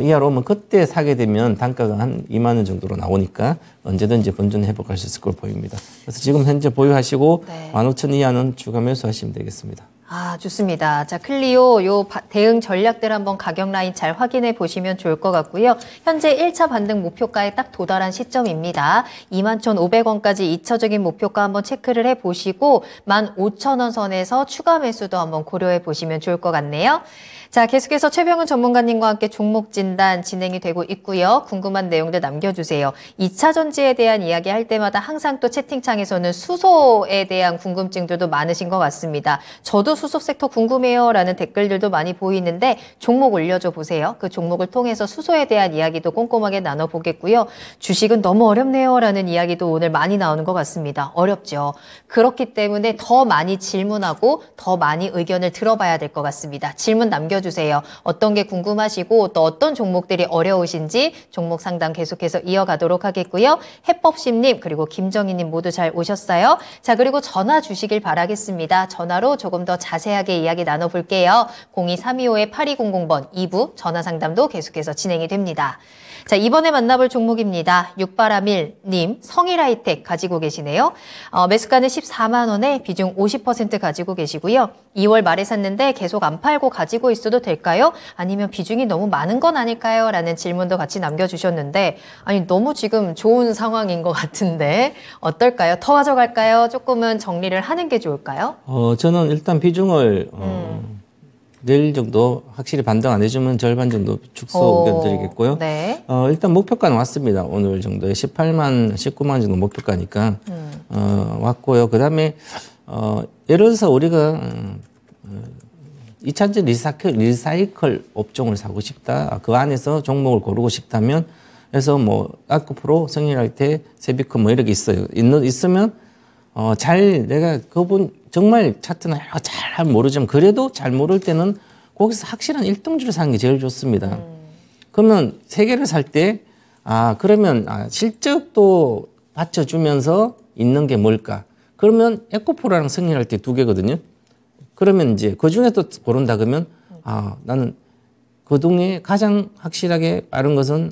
이하로 오면 그때 사게 되면 단가가 한 2만 원 정도로 나오니까 언제든지 본전 회복할 수 있을 걸 보입니다. 그래서 지금 현재 보유하시고 15,000원 이하는 추가 매수하시면 되겠습니다. 아, 좋습니다. 자, 클리오 요 대응 전략들 한번 가격 라인 잘 확인해 보시면 좋을 것 같고요. 현재 1차 반등 목표가에 딱 도달한 시점입니다. 21,500원까지 2차적인 목표가 한번 체크를 해 보시고 15,000원 선에서 추가 매수도 한번 고려해 보시면 좋을 것 같네요. 자, 계속해서 최병훈 전문가님과 함께 종목 진단 진행이 되고 있고요. 궁금한 내용들 남겨주세요. 2차 전지에 대한 이야기 할 때마다 항상 또 채팅창에서는 수소에 대한 궁금증들도 많으신 것 같습니다. 저도 수소 섹터 궁금해요 라는 댓글들도 많이 보이는데 종목 올려줘 보세요. 그 종목을 통해서 수소에 대한 이야기도 꼼꼼하게 나눠보겠고요. 주식은 너무 어렵네요 라는 이야기도 오늘 많이 나오는 것 같습니다. 어렵죠. 그렇기 때문에 더 많이 질문하고 더 많이 의견을 들어봐야 될 것 같습니다. 질문 남겨주세요. 어떤 게 궁금하시고 또 어떤 종목들이 어려우신지 종목 상담 계속해서 이어가도록 하겠고요. 해법심님 그리고 김정희님 모두 잘 오셨어요. 자, 그리고 전화 주시길 바라겠습니다. 전화로 조금 더 자세하게 이야기 나눠볼게요. 02-325-8200번 2부 전화 상담도 계속해서 진행이 됩니다. 자, 이번에 만나볼 종목입니다. 육바라밀님 성일하이텍 가지고 계시네요. 매수가는 14만 원에 비중 50% 가지고 계시고요. 2월 말에 샀는데 계속 안 팔고 가지고 있어도 될까요? 아니면 비중이 너무 많은 건 아닐까요? 라는 질문도 같이 남겨주셨는데 아니 너무 지금 좋은 상황인 것 같은데 어떨까요? 더 가져갈까요? 조금은 정리를 하는 게 좋을까요? 저는 일단 비중을 내일 정도 확실히 반등 안 해주면 절반 정도 축소 의견 드리겠고요. 네. 일단 목표가는 왔습니다. 오늘 정도에 19만 정도 목표가니까 왔고요. 그다음에 예를 들어서 우리가 2차전 리사이클 업종을 사고 싶다. 그 안에서 종목을 고르고 싶다면 그래서 뭐 아크프로, 성일하이텍, 세비컴 뭐 이렇게 있어요. 있으면 내가 그분 정말 차트는 잘 모르지만 그래도 잘 모를 때는 거기서 확실한 일등주를 사는 게 제일 좋습니다. 그러면 세 개를 살 때 그러면 실적도 받쳐주면서 있는 게 뭘까? 그러면 에코프로랑 성일하이텍 두 개거든요. 그러면 이제 그 중에 또 고른다 그러면 나는 그중에 가장 확실하게 빠른 것은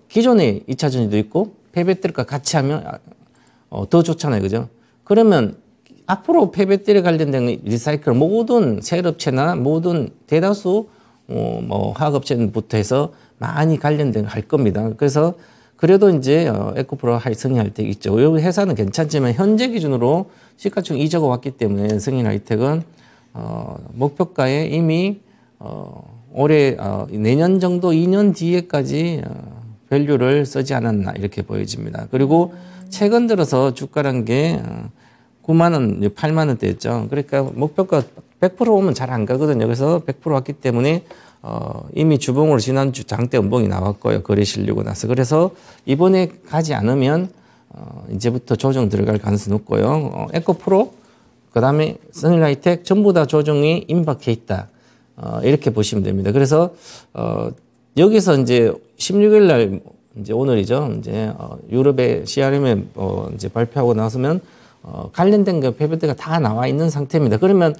기존의 2차 전지도 있고 폐배터리과 같이 하면 더 좋잖아요. 그죠? 그러면 앞으로 폐배터리 관련된 리사이클 모든 셀업체나 모든 대다수 뭐 화학업체부터 해서 많이 관련된 할 겁니다. 그래서 그래도 이제 에코프로 성일하이텍 있죠. 여기 회사는 괜찮지만 현재 기준으로 시가총 이자가 왔기 때문에 성일하이텍은 목표가에 이미 올해 내년 정도 2년 뒤에까지 밸류를 쓰지 않았나 이렇게 보여집니다. 그리고 최근 들어서 주가란 게 9만 원, 8만 원대였죠. 그러니까 목표가 100% 오면 잘 안 가거든요. 그래서 100% 왔기 때문에 이미 주봉으로 지난주 장대 음봉이 나왔고요. 거래 실리고 나서. 그래서 이번에 가지 않으면 이제부터 조정 들어갈 가능성이 높고요. 에코프로 그다음에 성일하이텍 전부 다 조정이 임박해 있다. 이렇게 보시면 됩니다. 그래서 여기서 이제 16일 날 이제 오늘이죠. 이제 유럽의 CRM에 이제 발표하고 나서면 관련된 그 폐배대가 다 나와 있는 상태입니다. 그러면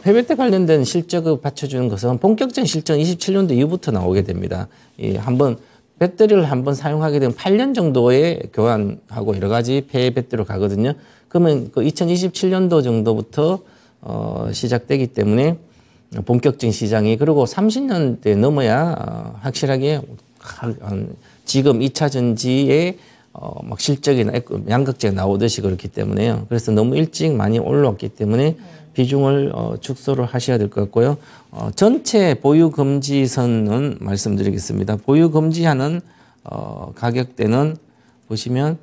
폐배대 관련된 실적을 받쳐주는 것은 본격적인 실적 27년도 이후부터 나오게 됩니다. 한번 배터리를 한번 사용하게 되면 8년 정도의 교환하고 여러 가지 폐 배터리로 가거든요. 그러면 그 2027년도 정도부터 시작되기 때문에 본격적인 시장이 그리고 30년대 넘어야 확실하게 지금 2차 전지의 막 실적이나 양극재가 나오듯이 그렇기 때문에요. 그래서 너무 일찍 많이 올라왔기 때문에 비중을 축소를 하셔야 될 것 같고요. 전체 보유 금지선은 말씀드리겠습니다. 보유 금지하는 가격대는 보시면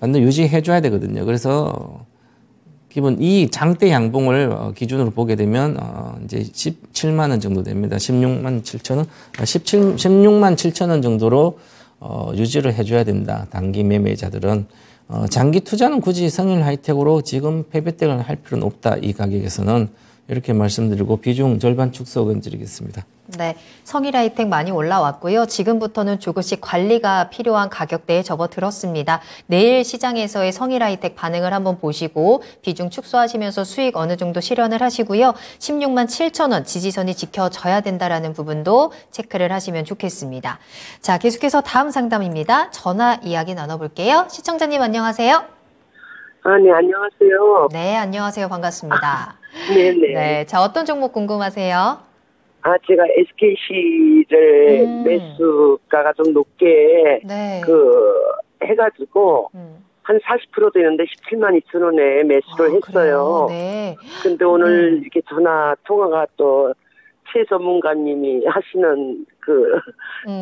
반드시 유지해 줘야 되거든요. 그래서 기본 이 장대 양봉을 기준으로 보게 되면 이제 17만 원 정도 됩니다. 16만 7천 원, 16만 7천 원 정도로 유지를 해줘야 된다. 단기 매매자들은 장기 투자는 굳이 성일하이텍으로 지금 폐배택을 할 필요는 없다. 이 가격에서는 이렇게 말씀드리고 비중 절반 축소를 드리겠습니다. 네, 성일하이텍 많이 올라왔고요. 지금부터는 조금씩 관리가 필요한 가격대에 접어들었습니다. 내일 시장에서의 성일하이텍 반응을 한번 보시고 비중 축소하시면서 수익 어느 정도 실현을 하시고요. 16만 7천 원 지지선이 지켜져야 된다라는 부분도 체크를 하시면 좋겠습니다. 자, 계속해서 다음 상담입니다. 전화 이야기 나눠볼게요. 시청자님 안녕하세요. 네, 안녕하세요. 네, 안녕하세요. 반갑습니다. 네네. 네, 자, 어떤 종목 궁금하세요? 제가 SKC를 매수가가 좀 높게, 네. 해가지고, 한 40% 되는데 17만 2천 원에 매수를 했어요. 그래요? 네. 근데 오늘 이렇게 전화 통화가 또, 최 전문가님이 하시는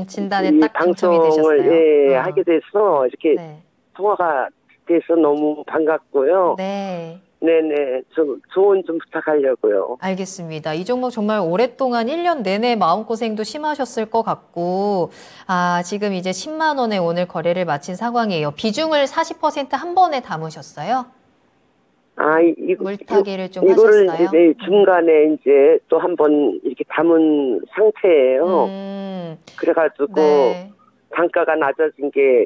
진단에 딱 당첨이 되셨어요. 방송을, 하게 돼서, 이렇게 네. 통화가 돼서 너무 반갑고요. 네. 네네. 좀 조언 좀 부탁하려고요. 알겠습니다. 이 종목 정말 오랫동안 1년 내내 마음고생도 심하셨을 것 같고, 지금 이제 10만 원에 오늘 거래를 마친 상황이에요. 비중을 40% 한 번에 담으셨어요? 물타기를 좀 이거를 하셨어요? 네, 중간에 이제 또 한 번 이렇게 담은 상태예요. 그래가지고 네. 단가가 낮아진 게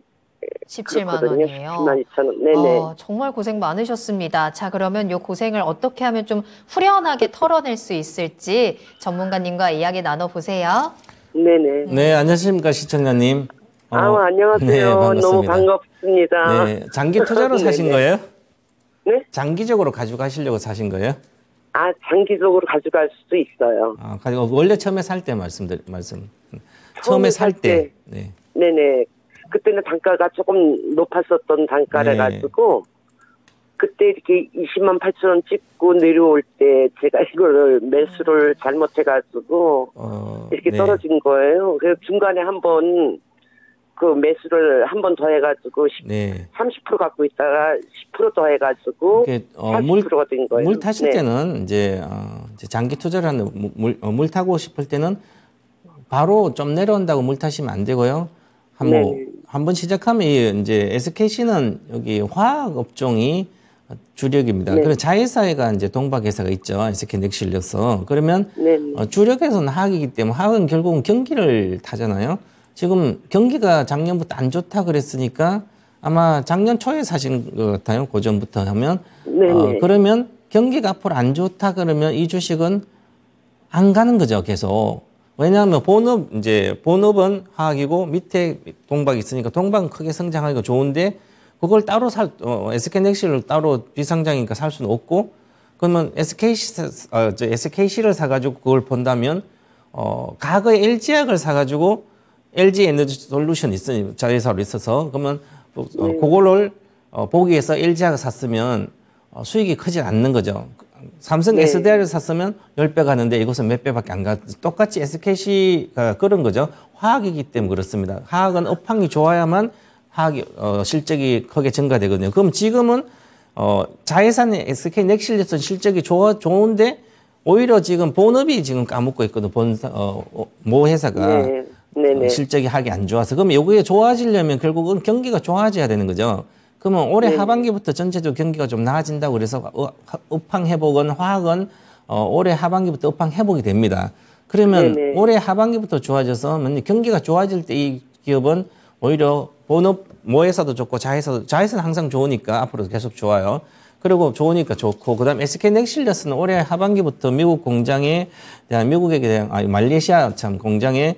17만 원이에요. 17만 2천 원. 네네. 정말 고생 많으셨습니다. 자, 그러면 이 고생을 어떻게 하면 좀 후련하게 털어낼 수 있을지 전문가님과 이야기 나눠보세요. 네네. 네, 안녕하십니까 시청자님. 안녕하세요. 네, 반갑습니다. 너무 반갑습니다. 네, 장기 투자로 사신 거예요? 네? 장기적으로 가져가시려고 사신 거예요? 장기적으로 가져갈 수도 있어요. 원래 처음에 살 때 처음에 살 때. 네. 네네. 그때는 단가가 조금 높았었던 단가를 가지고 그때 이렇게 20만 8천 원 찍고 내려올 때 제가 이거를 매수를 잘못해가지고 이렇게 떨어진 거예요. 그래서 중간에 한번 그 매수를 한 번 더 해가지고 30% 갖고 있다가 10% 더 해가지고 40%가 된 거예요. 물 타실 때는 이제 장기 투자를 하는 물 타고 싶을 때는 바로 좀 내려온다고 물 타시면 안 되고요. 한번 시작하면 이제 SKC는 여기 화학 업종이 주력입니다. 그리고 자회사가 이제 동박회사가 있죠. SK넥실려서 그러면 주력에서는 화학이기 때문에 화학은 결국은 경기를 타잖아요. 지금 경기가 작년부터 안 좋다 그랬으니까 아마 작년 초에 사신 것 같아요. 고전부터 하면 그러면 경기가 앞으로 안 좋다 그러면 이 주식은 안 가는 거죠. 계속. 왜냐하면 본업은 화학이고 밑에 동박이 있으니까 동박은 크게 성장하기가 좋은데 그걸 따로 SK넥실을 따로 비상장이니까 살 수는 없고 그러면 SKC를 사가지고 그걸 본다면 과거에 LG화학을 사가지고 LG 에너지 솔루션 있으니 자회사로 있어서 그러면 그거를 보기 위해서 LG화학을 샀으면 수익이 크지 않는 거죠. 삼성 SDI를 샀으면 10배 가는데 이것은 몇 배밖에 안 가. 똑같이 SKC가 그런 거죠. 화학이기 때문에 그렇습니다. 화학은 업황이 좋아야만 화학이 실적이 크게 증가되거든요. 그럼 지금은 자회사는 SK넥실에서 실적이 좋은데 오히려 지금 본업이 지금 까먹고 있거든. 모 회사가 실적이 하기 안 좋아서 그럼 여기에 좋아지려면 결국은 경기가 좋아져야 되는 거죠. 그러면 올해 네. 하반기부터 전체적으로 경기가 좀 나아진다고 그래서 업황 회복은 화학은 올해 하반기부터 업황 회복이 됩니다. 그러면 네네. 올해 하반기부터 좋아져서 경기가 좋아질 때 이 기업은 오히려 본업 모회사도 좋고 자회사는 항상 좋으니까 앞으로 계속 좋아요. 그리고 좋으니까 좋고 그다음 SK넥실러스는 올해 하반기부터 미국 공장에 대한 말레이시아 공장에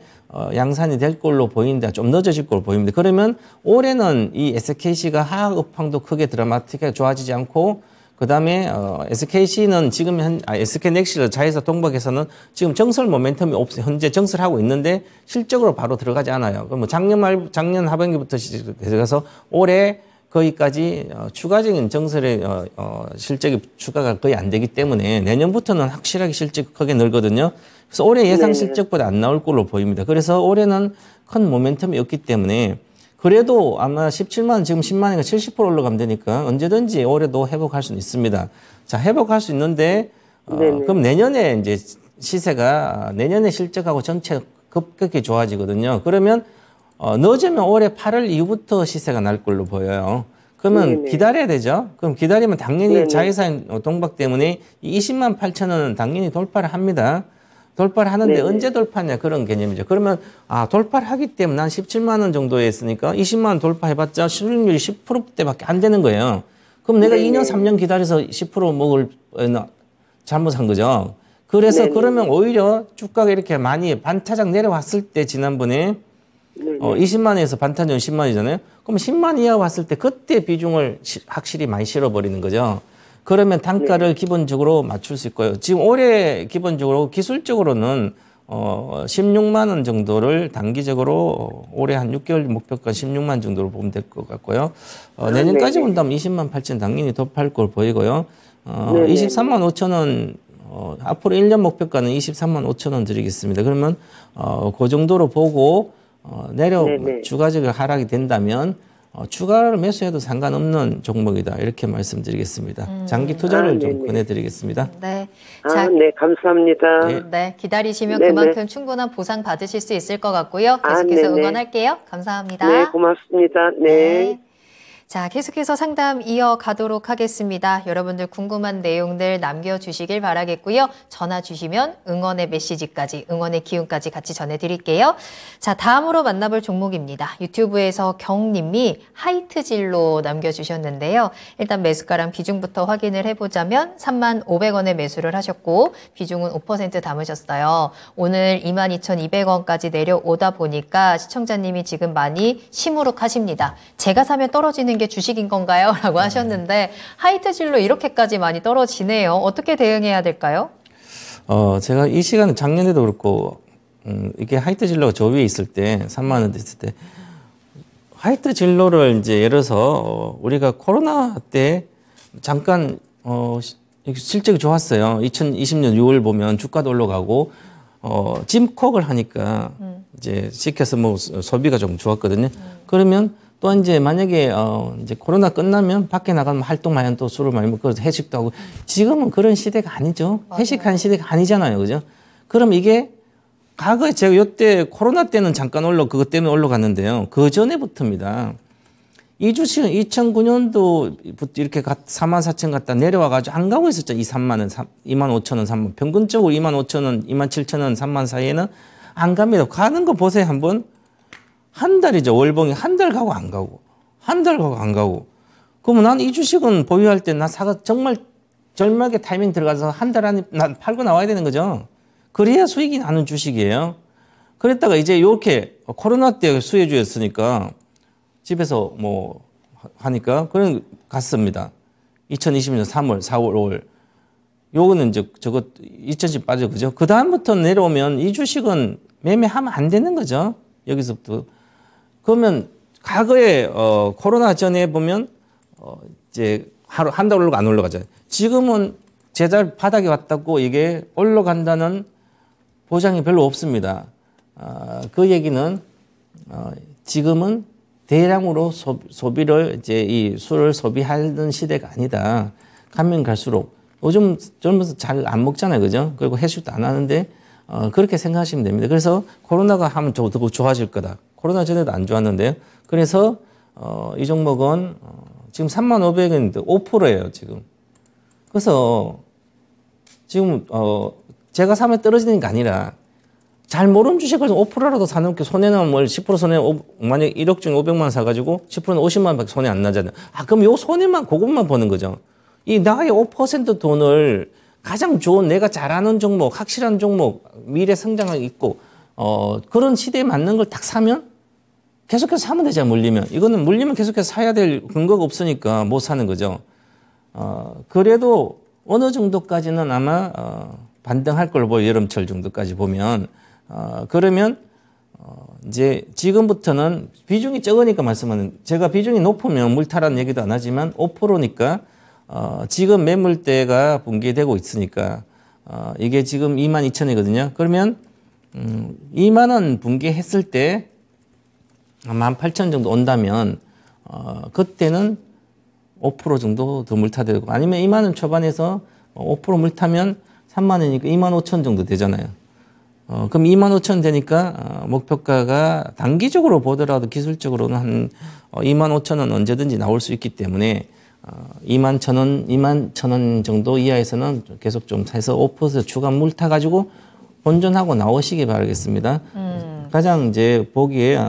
양산이 될 걸로 보이는데 좀 늦어질 걸로 보입니다. 그러면 올해는 이 SKC가 하학 업황도 크게 드라마틱하게 좋아지지 않고 그다음에 SKC는 지금 SK넥실러 자회사 동박에서는 지금 정설 모멘텀이 없어요. 현재 정설하고 있는데 실적으로 바로 들어가지 않아요. 그럼 뭐 작년 하반기부터 들어가서 올해 거기까지 추가적인 정설의 실적이 추가가 거의 안 되기 때문에 내년부터는 확실하게 실적이 크게 늘거든요. 그래서 올해 예상 실적보다 안 나올 걸로 보입니다. 그래서 올해는 큰 모멘텀이 없기 때문에 그래도 아마 17만 원, 지금 10만 원이니까 70% 올라가면 되니까 언제든지 올해도 회복할 수는 있습니다. 자, 회복할 수 있는데, 그럼 내년에 이제 시세가 내년에 실적하고 전체 급격히 좋아지거든요. 그러면, 늦으면 올해 8월 이후부터 시세가 날 걸로 보여요. 그러면 기다려야 되죠. 그럼 기다리면 당연히 자회사인 동박 때문에 20만 8천 원은 당연히 돌파를 합니다. 돌파를 하는데 언제 돌파냐 그런 개념이죠. 그러면 돌파를 하기 때문에 난 17만 원 정도에 했으니까 20만 원 돌파해봤자 수익률이 10%대밖에 안 되는 거예요. 그럼 내가 2년 3년 기다려서 10% 먹을 잘못한 거죠. 그래서 그러면 오히려 주가가 이렇게 많이 반타작 내려왔을 때 지난번에 20만 원에서 반타작 10만 원이잖아요. 그럼 10만 이하 왔을 때 그때 비중을 확실히 많이 실어버리는 거죠. 그러면 단가를 기본적으로 맞출 수 있고요. 지금 올해 기본적으로 기술적으로는 16만 원 정도를 단기적으로 올해 한 6개월 목표가 16만 원 정도로 보면 될 것 같고요. 내년까지 본다면 20만 8천 당연히 돌파할 걸 보이고요. 23만 5천 원 앞으로 1년 목표가는 23만 5천 원 드리겠습니다. 그러면 그 정도로 보고 추가적으로 하락이 된다면 추가로 매수해도 상관없는 종목이다. 이렇게 말씀드리겠습니다. 장기 투자를 좀 권해드리겠습니다. 네. 네, 감사합니다. 네, 기다리시면 그만큼 충분한 보상 받으실 수 있을 것 같고요. 계속해서 응원할게요. 감사합니다. 네, 고맙습니다. 네. 자, 계속해서 상담 이어가도록 하겠습니다. 여러분들 궁금한 내용들 남겨주시길 바라겠고요. 전화 주시면 응원의 메시지까지, 응원의 기운까지 같이 전해드릴게요. 자, 다음으로 만나볼 종목입니다. 유튜브에서 경님이 하이트진로 남겨주셨는데요. 일단 매수가랑 비중부터 확인을 해보자면 35,500원에 매수를 하셨고 비중은 5% 담으셨어요. 오늘 22,200원까지 내려오다 보니까 시청자님이 지금 많이 시무룩하십니다. 제가 사면 떨어지는 게 주식인 건가요? 라고 하셨는데 하이트진로 이렇게까지 많이 떨어지네요. 어떻게 대응해야 될까요? 제가 이 시간은 작년에도 그렇고 이게 하이트진로가 저 위에 있을 때 3만 원 됐을 때 하이트진로를 이제 예를 들어서 우리가 코로나 때 잠깐 실적이 좋았어요. 2020년 6월 보면 주가도 올라가고 짐콕을 하니까 이제 시켜서 뭐 소비가 좀 좋았거든요. 그러면 또 이제 만약에 이제 코로나 끝나면 밖에 나가면 활동 많이 하면 또 술을 많이 먹고 회식도 하고 지금은 그런 시대가 아니죠. 맞아요. 회식하는 시대가 아니잖아요. 그죠? 그럼 이게 과거에 제가 이때 코로나 때는 잠깐 그것 때문에 올라갔는데요. 그 전에부터입니다. 이 주식은 2009년도부터 이렇게 44,000 갔다 내려와가지고 안 가고 있었죠. 3만 원, 25,000원, 3만. 평균적으로 25,000원, 27,000원, 3만 사이에는 안 갑니다. 가는 거 보세요. 한번. 한 달이죠. 월봉이 한 달 가고 안 가고. 한 달 가고 안 가고. 그러면 난 이 주식은 보유할 때 나 정말 절묘하게 타이밍 들어가서 한 달 안에 난 팔고 나와야 되는 거죠. 그래야 수익이 나는 주식이에요. 그랬다가 이제 이렇게 코로나 때 수혜주였으니까 집에서 뭐 하니까 그냥 갔습니다. 2020년 3월, 4월, 5월. 요거는 이제 저거 2,000씩 빠져. 그죠? 그다음부터 내려오면 이 주식은 매매하면 안 되는 거죠. 여기서부터. 그러면 과거에 코로나 전에 보면 이제 하루 한 달 올라가 안 올라가잖아요. 지금은 제자리 바닥에 왔다고 이게 올라간다는 보장이 별로 없습니다. 그 얘기는 지금은 대량으로 소비를 이제 이 술을 소비하는 시대가 아니다. 가면 갈수록 요즘 젊어서 잘 안 먹잖아요, 그죠? 그리고 해식도 안 하는데 그렇게 생각하시면 됩니다. 그래서 코로나가 하면 더 좋아질 거다. 코로나 전에도 안 좋았는데요. 그래서 이 종목은 지금 35,000원인데 5%예요, 지금. 그래서 지금 제가 사면 떨어지는 게 아니라 잘 모르는 주식을 5%라도 사놓고 손해는 뭘 10% 손해, 만약 1억 중에 500만 원 사가지고 10%는 50만 원밖에 손해 안 나잖아요. 그럼 요 손해만, 그것만 보는 거죠. 이 나의 5% 돈을 가장 좋은 내가 잘하는 종목, 확실한 종목, 미래 성장이 있고, 그런 시대에 맞는 걸 딱 사면 계속해서 사면 되잖아요, 물리면. 이거는 물리면 계속해서 사야 될 근거가 없으니까 못 사는 거죠. 그래도 어느 정도까지는 아마, 반등할 걸로 보여, 여름철 정도까지 보면. 그러면, 이제 지금부터는 비중이 적으니까 말씀하는, 제가 비중이 높으면 물타라는 얘기도 안 하지만 5%니까, 지금 매물대가 붕괴되고 있으니까, 이게 지금 22,000원이거든요. 그러면, 2만 원 붕괴했을 때, 18,000원 정도 온다면, 그때는 5% 정도 더 물타되고, 아니면 2만 원 초반에서 5% 물타면 3만 원이니까 25,000원 정도 되잖아요. 그럼 25,000원 되니까, 목표가가 단기적으로 보더라도 기술적으로는 한 25,000원 언제든지 나올 수 있기 때문에, 21,000원 정도 이하에서는 계속 좀 해서 5% 추가 물타가지고 본전하고 나오시기 바라겠습니다. 가장 이제 보기에,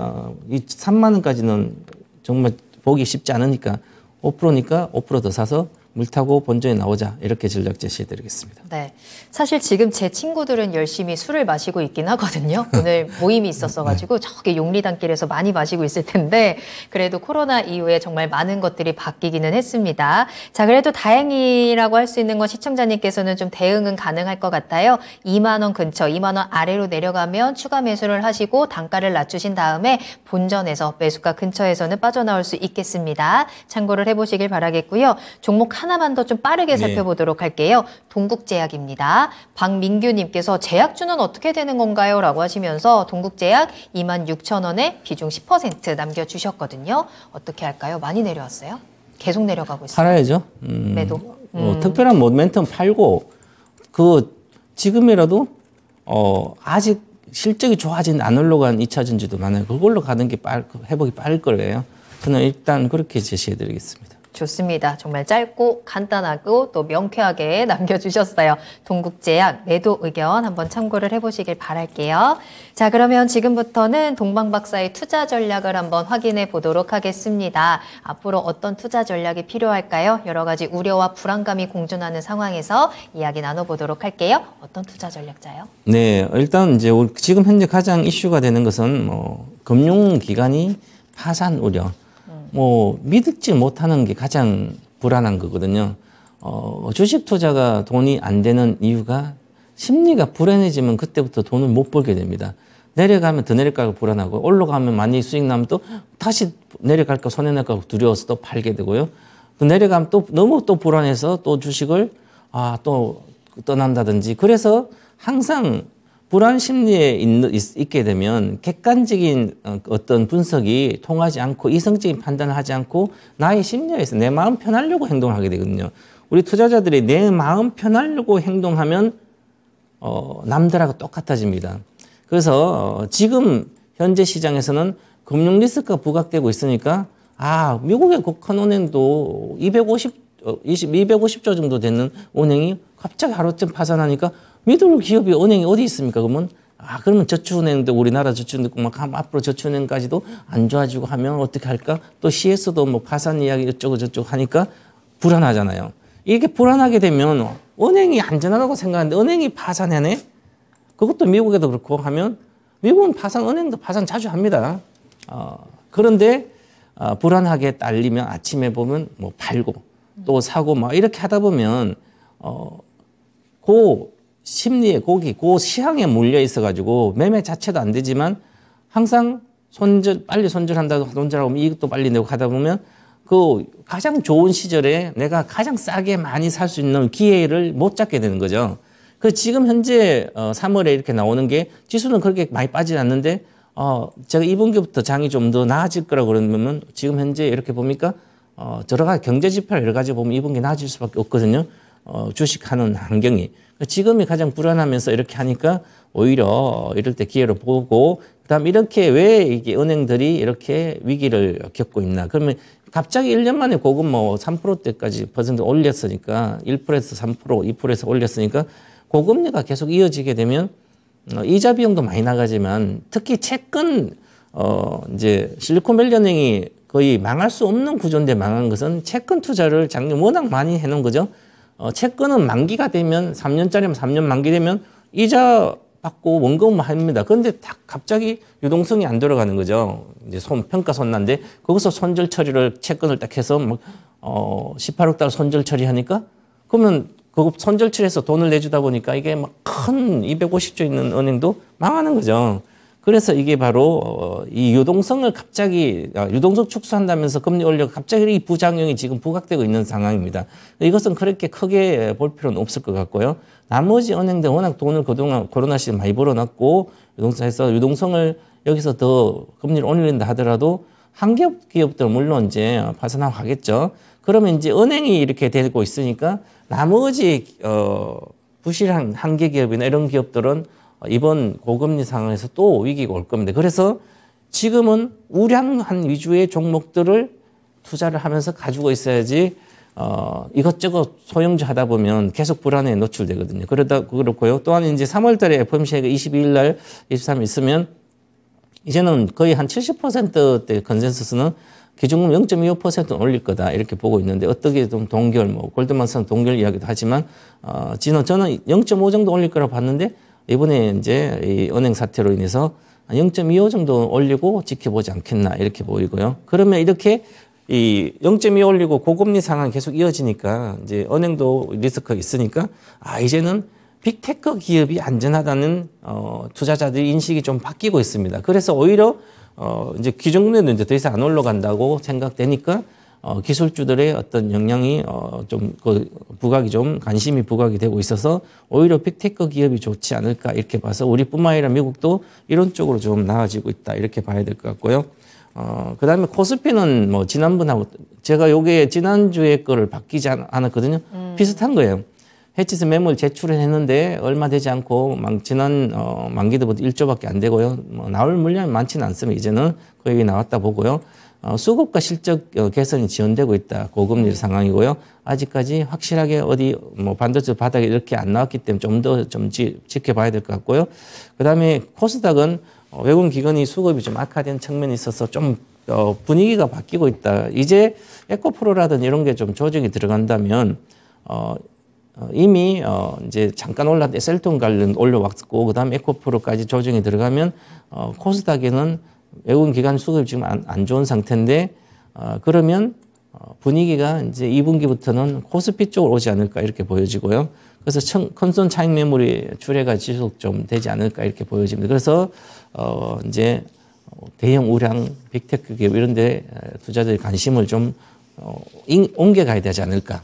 이 3만 원까지는 정말 보기 쉽지 않으니까 5%니까 5% 더 사서 물타고 본전에 나오자, 이렇게 전략 제시해드리겠습니다. 네, 사실 지금 제 친구들은 열심히 술을 마시고 있긴 하거든요. 오늘 모임이 있었어가지고 저기 용리단길에서 많이 마시고 있을 텐데, 그래도 코로나 이후에 정말 많은 것들이 바뀌기는 했습니다. 자, 그래도 다행이라고 할 수 있는 건 시청자님께서는 좀 대응은 가능할 것 같아요. 2만 원 근처, 2만 원 아래로 내려가면 추가 매수를 하시고 단가를 낮추신 다음에 본전에서 매수가 근처에서는 빠져나올 수 있겠습니다. 참고를 해보시길 바라겠고요. 종목 하나만 더 좀 빠르게 살펴보도록 할게요. 동국제약입니다. 박민규님께서 제약주는 어떻게 되는 건가요? 라고 하시면서 동국제약 26,000원에 비중 10% 남겨주셨거든요. 어떻게 할까요? 많이 내려왔어요? 계속 내려가고 있어요. 팔아야죠. 매도. 특별한 모멘텀 팔고, 지금이라도, 아직 실적이 좋아진 안 올라간 2차 전지도 많아요. 그걸로 가는 게 회복이 빠를 거예요. 저는 일단 그렇게 제시해 드리겠습니다. 좋습니다. 정말 짧고 간단하고 또 명쾌하게 남겨주셨어요. 동국제약 매도 의견 한번 참고를 해보시길 바랄게요. 자, 그러면 지금부터는 동방박사의 투자 전략을 한번 확인해 보도록 하겠습니다. 앞으로 어떤 투자 전략이 필요할까요? 여러 가지 우려와 불안감이 공존하는 상황에서 이야기 나눠보도록 할게요. 어떤 투자 전략자요? 네, 일단 이제 지금 현재 가장 이슈가 되는 것은 금융기관이 파산 우려. 믿지 못하는 게 가장 불안한 거거든요. 주식 투자가 돈이 안 되는 이유가 심리가 불안해지면 그때부터 돈을 못 벌게 됩니다. 내려가면 더 내려갈까 불안하고, 올라가면 많이 수익 나면 또 다시 내려갈까 손해날까 두려워서 또 팔게 되고요. 또 내려가면 또 너무 또 불안해서 또 주식을 또 떠난다든지. 그래서 항상 불안 심리에 있게 되면 객관적인 어떤 분석이 통하지 않고 이성적인 판단을 하지 않고 나의 심리에서 내 마음 편하려고 행동을 하게 되거든요. 우리 투자자들이 내 마음 편하려고 행동하면 남들하고 똑같아집니다. 그래서 지금 현재 시장에서는 금융 리스크가 부각되고 있으니까 미국의 국한은행도 250조 정도 되는 은행이 갑자기 하루쯤 파산하니까 믿을 기업이 은행이 어디 있습니까? 그러면 저축은행도 우리나라 저축은행도 막 앞으로 저축은행까지도 안 좋아지고 하면 어떻게 할까? 또 CS도 뭐 파산 이야기 어쩌고 저쩌고 하니까 불안하잖아요. 이게 불안하게 되면 은행이 안전하다고 생각하는데 은행이 파산하네? 그것도 미국에도 그렇고 하면 미국은 은행도 파산 자주 합니다. 그런데 불안하게 딸리면 아침에 보면 뭐 팔고 또 사고 막 이렇게 하다 보면 심리에 그 시향에 몰려 있어가지고 매매 자체도 안 되지만 항상 빨리 손절한다고 손절하고 이익도 빨리 내고 하다 보면 그 가장 좋은 시절에 내가 가장 싸게 많이 살 수 있는 기회를 못 잡게 되는 거죠. 지금 현재 3월에 이렇게 나오는 게 지수는 그렇게 많이 빠지지 않는데 제가 2분기부터 장이 좀 더 나아질 거라고 그러면 지금 현재 이렇게 보니까 여러 가지 경제 지표 여러 가지 보면 2분기 나아질 수밖에 없거든요. 주식하는 환경이. 지금이 가장 불안하면서 이렇게 하니까 오히려 이럴 때 기회를 보고, 그다음 이렇게 왜 이게 은행들이 이렇게 위기를 겪고 있나. 그러면 갑자기 1년 만에 고금 뭐 3%대까지 퍼센트 올렸으니까 1%에서 3%, 2%에서 올렸으니까 고금리가 계속 이어지게 되면 이자 비용도 많이 나가지만 특히 채권 이제 실리콘밸리은행이 거의 망할 수 없는 구조인데 망한 것은 채권 투자를 작년 워낙 많이 해놓은 거죠. 채권은 만기가 되면 3년짜리면 3년 만기 되면 이자 받고 원금만 합니다. 그런데 갑자기 유동성이 안 들어가는 거죠. 이제 평가 손난데 거기서 손절 처리를 채권을 딱 해서 막 18억 달러 손절 처리하니까 그러면 그 손절 처리해서 돈을 내주다 보니까 이게 막 큰 250조 있는 은행도 망하는 거죠. 그래서 이게 바로 이 유동성을 갑자기 유동성 축소한다면서 금리 올려 갑자기 이 부작용이 지금 부각되고 있는 상황입니다. 이것은 그렇게 크게 볼 필요는 없을 것 같고요. 나머지 은행들 워낙 돈을 그동안 코로나 시즌 많이 벌어놨고 유동성에서 유동성을 여기서 더 금리를 올린다 하더라도 한기업 기업들은 물론 이제 파산하고 가겠죠. 그러면 이제 은행이 이렇게 되고 있으니까 나머지 부실한 한계 기업이나 이런 기업들은 이번 고금리 상황에서 또 위기가 올 겁니다. 그래서 지금은 우량한 위주의 종목들을 투자를 하면서 가지고 있어야지 이것저것 소형주 하다 보면 계속 불안에 노출되거든요. 그렇고요. 또한 이제 3월 달에 FOMC가 22일 날 23일 있으면 이제는 거의 한 70%대 컨센서스는 기준금 0.25% 올릴 거다 이렇게 보고 있는데 어떻게 좀 동결 뭐 골드만스는 동결 이야기도 하지만 저는 0.5 정도 올릴 거라고 봤는데 이번에 이제 이 은행 사태로 인해서 0.25 정도 올리고 지켜보지 않겠나 이렇게 보이고요. 그러면 이렇게 이 0.25 올리고 고금리 상황이 계속 이어지니까 이제 은행도 리스크가 있으니까 이제는 빅테크 기업이 안전하다는 투자자들의 인식이 좀 바뀌고 있습니다. 그래서 오히려 이제 기준금리도 이제 더 이상 안 올라간다고 생각되니까 기술주들의 어떤 영향이 좀 부각이 좀 관심이 부각이 되고 있어서 오히려 빅테크 기업이 좋지 않을까 이렇게 봐서 우리뿐만 아니라 미국도 이런 쪽으로 좀 나아지고 있다 이렇게 봐야 될 것 같고요. 그다음에 코스피는 뭐 지난번하고 제가 요게 지난주에 거를 바뀌지 않았거든요. 비슷한 거예요. 해치스 매물 제출을 했는데 얼마 되지 않고 지난 만기도보다 1조밖에 안 되고요. 뭐 나올 물량이 많지는 않습니다. 이제는 거의 나왔다 보고요. 수급과 실적 개선이 지연되고 있다. 고금리 상황이고요. 아직까지 확실하게 어디 뭐 반도체 바닥에 이렇게 안 나왔기 때문에 좀 더 좀 지켜봐야 될 것 같고요. 그다음에 코스닥은 외국 기관이 수급이 좀 악화된 측면이 있어서 좀 분위기가 바뀌고 있다. 이제 에코프로라든지 이런 게 좀 조정이 들어간다면 이미 이제 잠깐 올랐는데 셀톤 관련 올려왔고 그다음에 에코프로까지 조정이 들어가면 코스닥에는 외국인 기관 수급이 지금 안 좋은 상태인데 그러면 분위기가 이제 2분기부터는 코스피 쪽으로 오지 않을까 이렇게 보여지고요. 그래서 큰손 차익 매물이 출회가 지속 좀 되지 않을까 이렇게 보여집니다. 그래서 이제 대형 우량 빅테크 기업 이런 데 투자자들이 관심을 좀 옮겨가야 되지 않을까.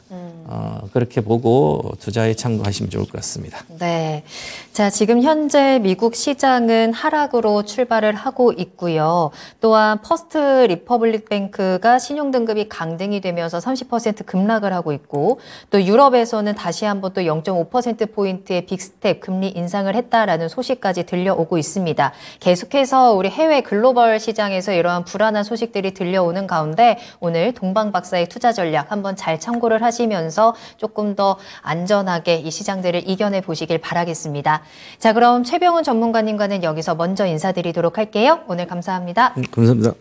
그렇게 보고 투자에 참고하시면 좋을 것 같습니다. 네. 자, 지금 현재 미국 시장은 하락으로 출발을 하고 있고요. 또한 퍼스트 리퍼블릭 뱅크가 신용등급이 강등이 되면서 30% 급락을 하고 있고 또 유럽에서는 다시 한번 또 0.5%포인트의 빅스텝 금리 인상을 했다라는 소식까지 들려오고 있습니다. 계속해서 우리 해외 글로벌 시장에서 이러한 불안한 소식들이 들려오는 가운데 오늘 동방 박사의 투자 전략 한번 잘 참고를 하시면서 조금 더 안전하게 이 시장들을 이겨내 보시길 바라겠습니다. 자, 그럼 최병훈 전문가님과는 여기서 먼저 인사드리도록 할게요. 오늘 감사합니다. 감사합니다.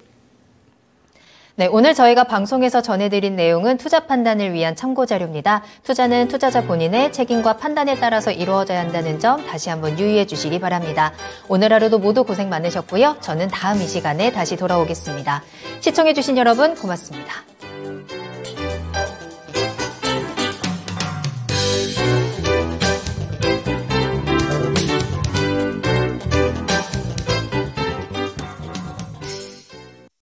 네, 오늘 저희가 방송에서 전해드린 내용은 투자 판단을 위한 참고 자료입니다. 투자는 투자자 본인의 책임과 판단에 따라서 이루어져야 한다는 점 다시 한번 유의해 주시기 바랍니다. 오늘 하루도 모두 고생 많으셨고요. 저는 다음 이 시간에 다시 돌아오겠습니다. 시청해 주신 여러분 고맙습니다.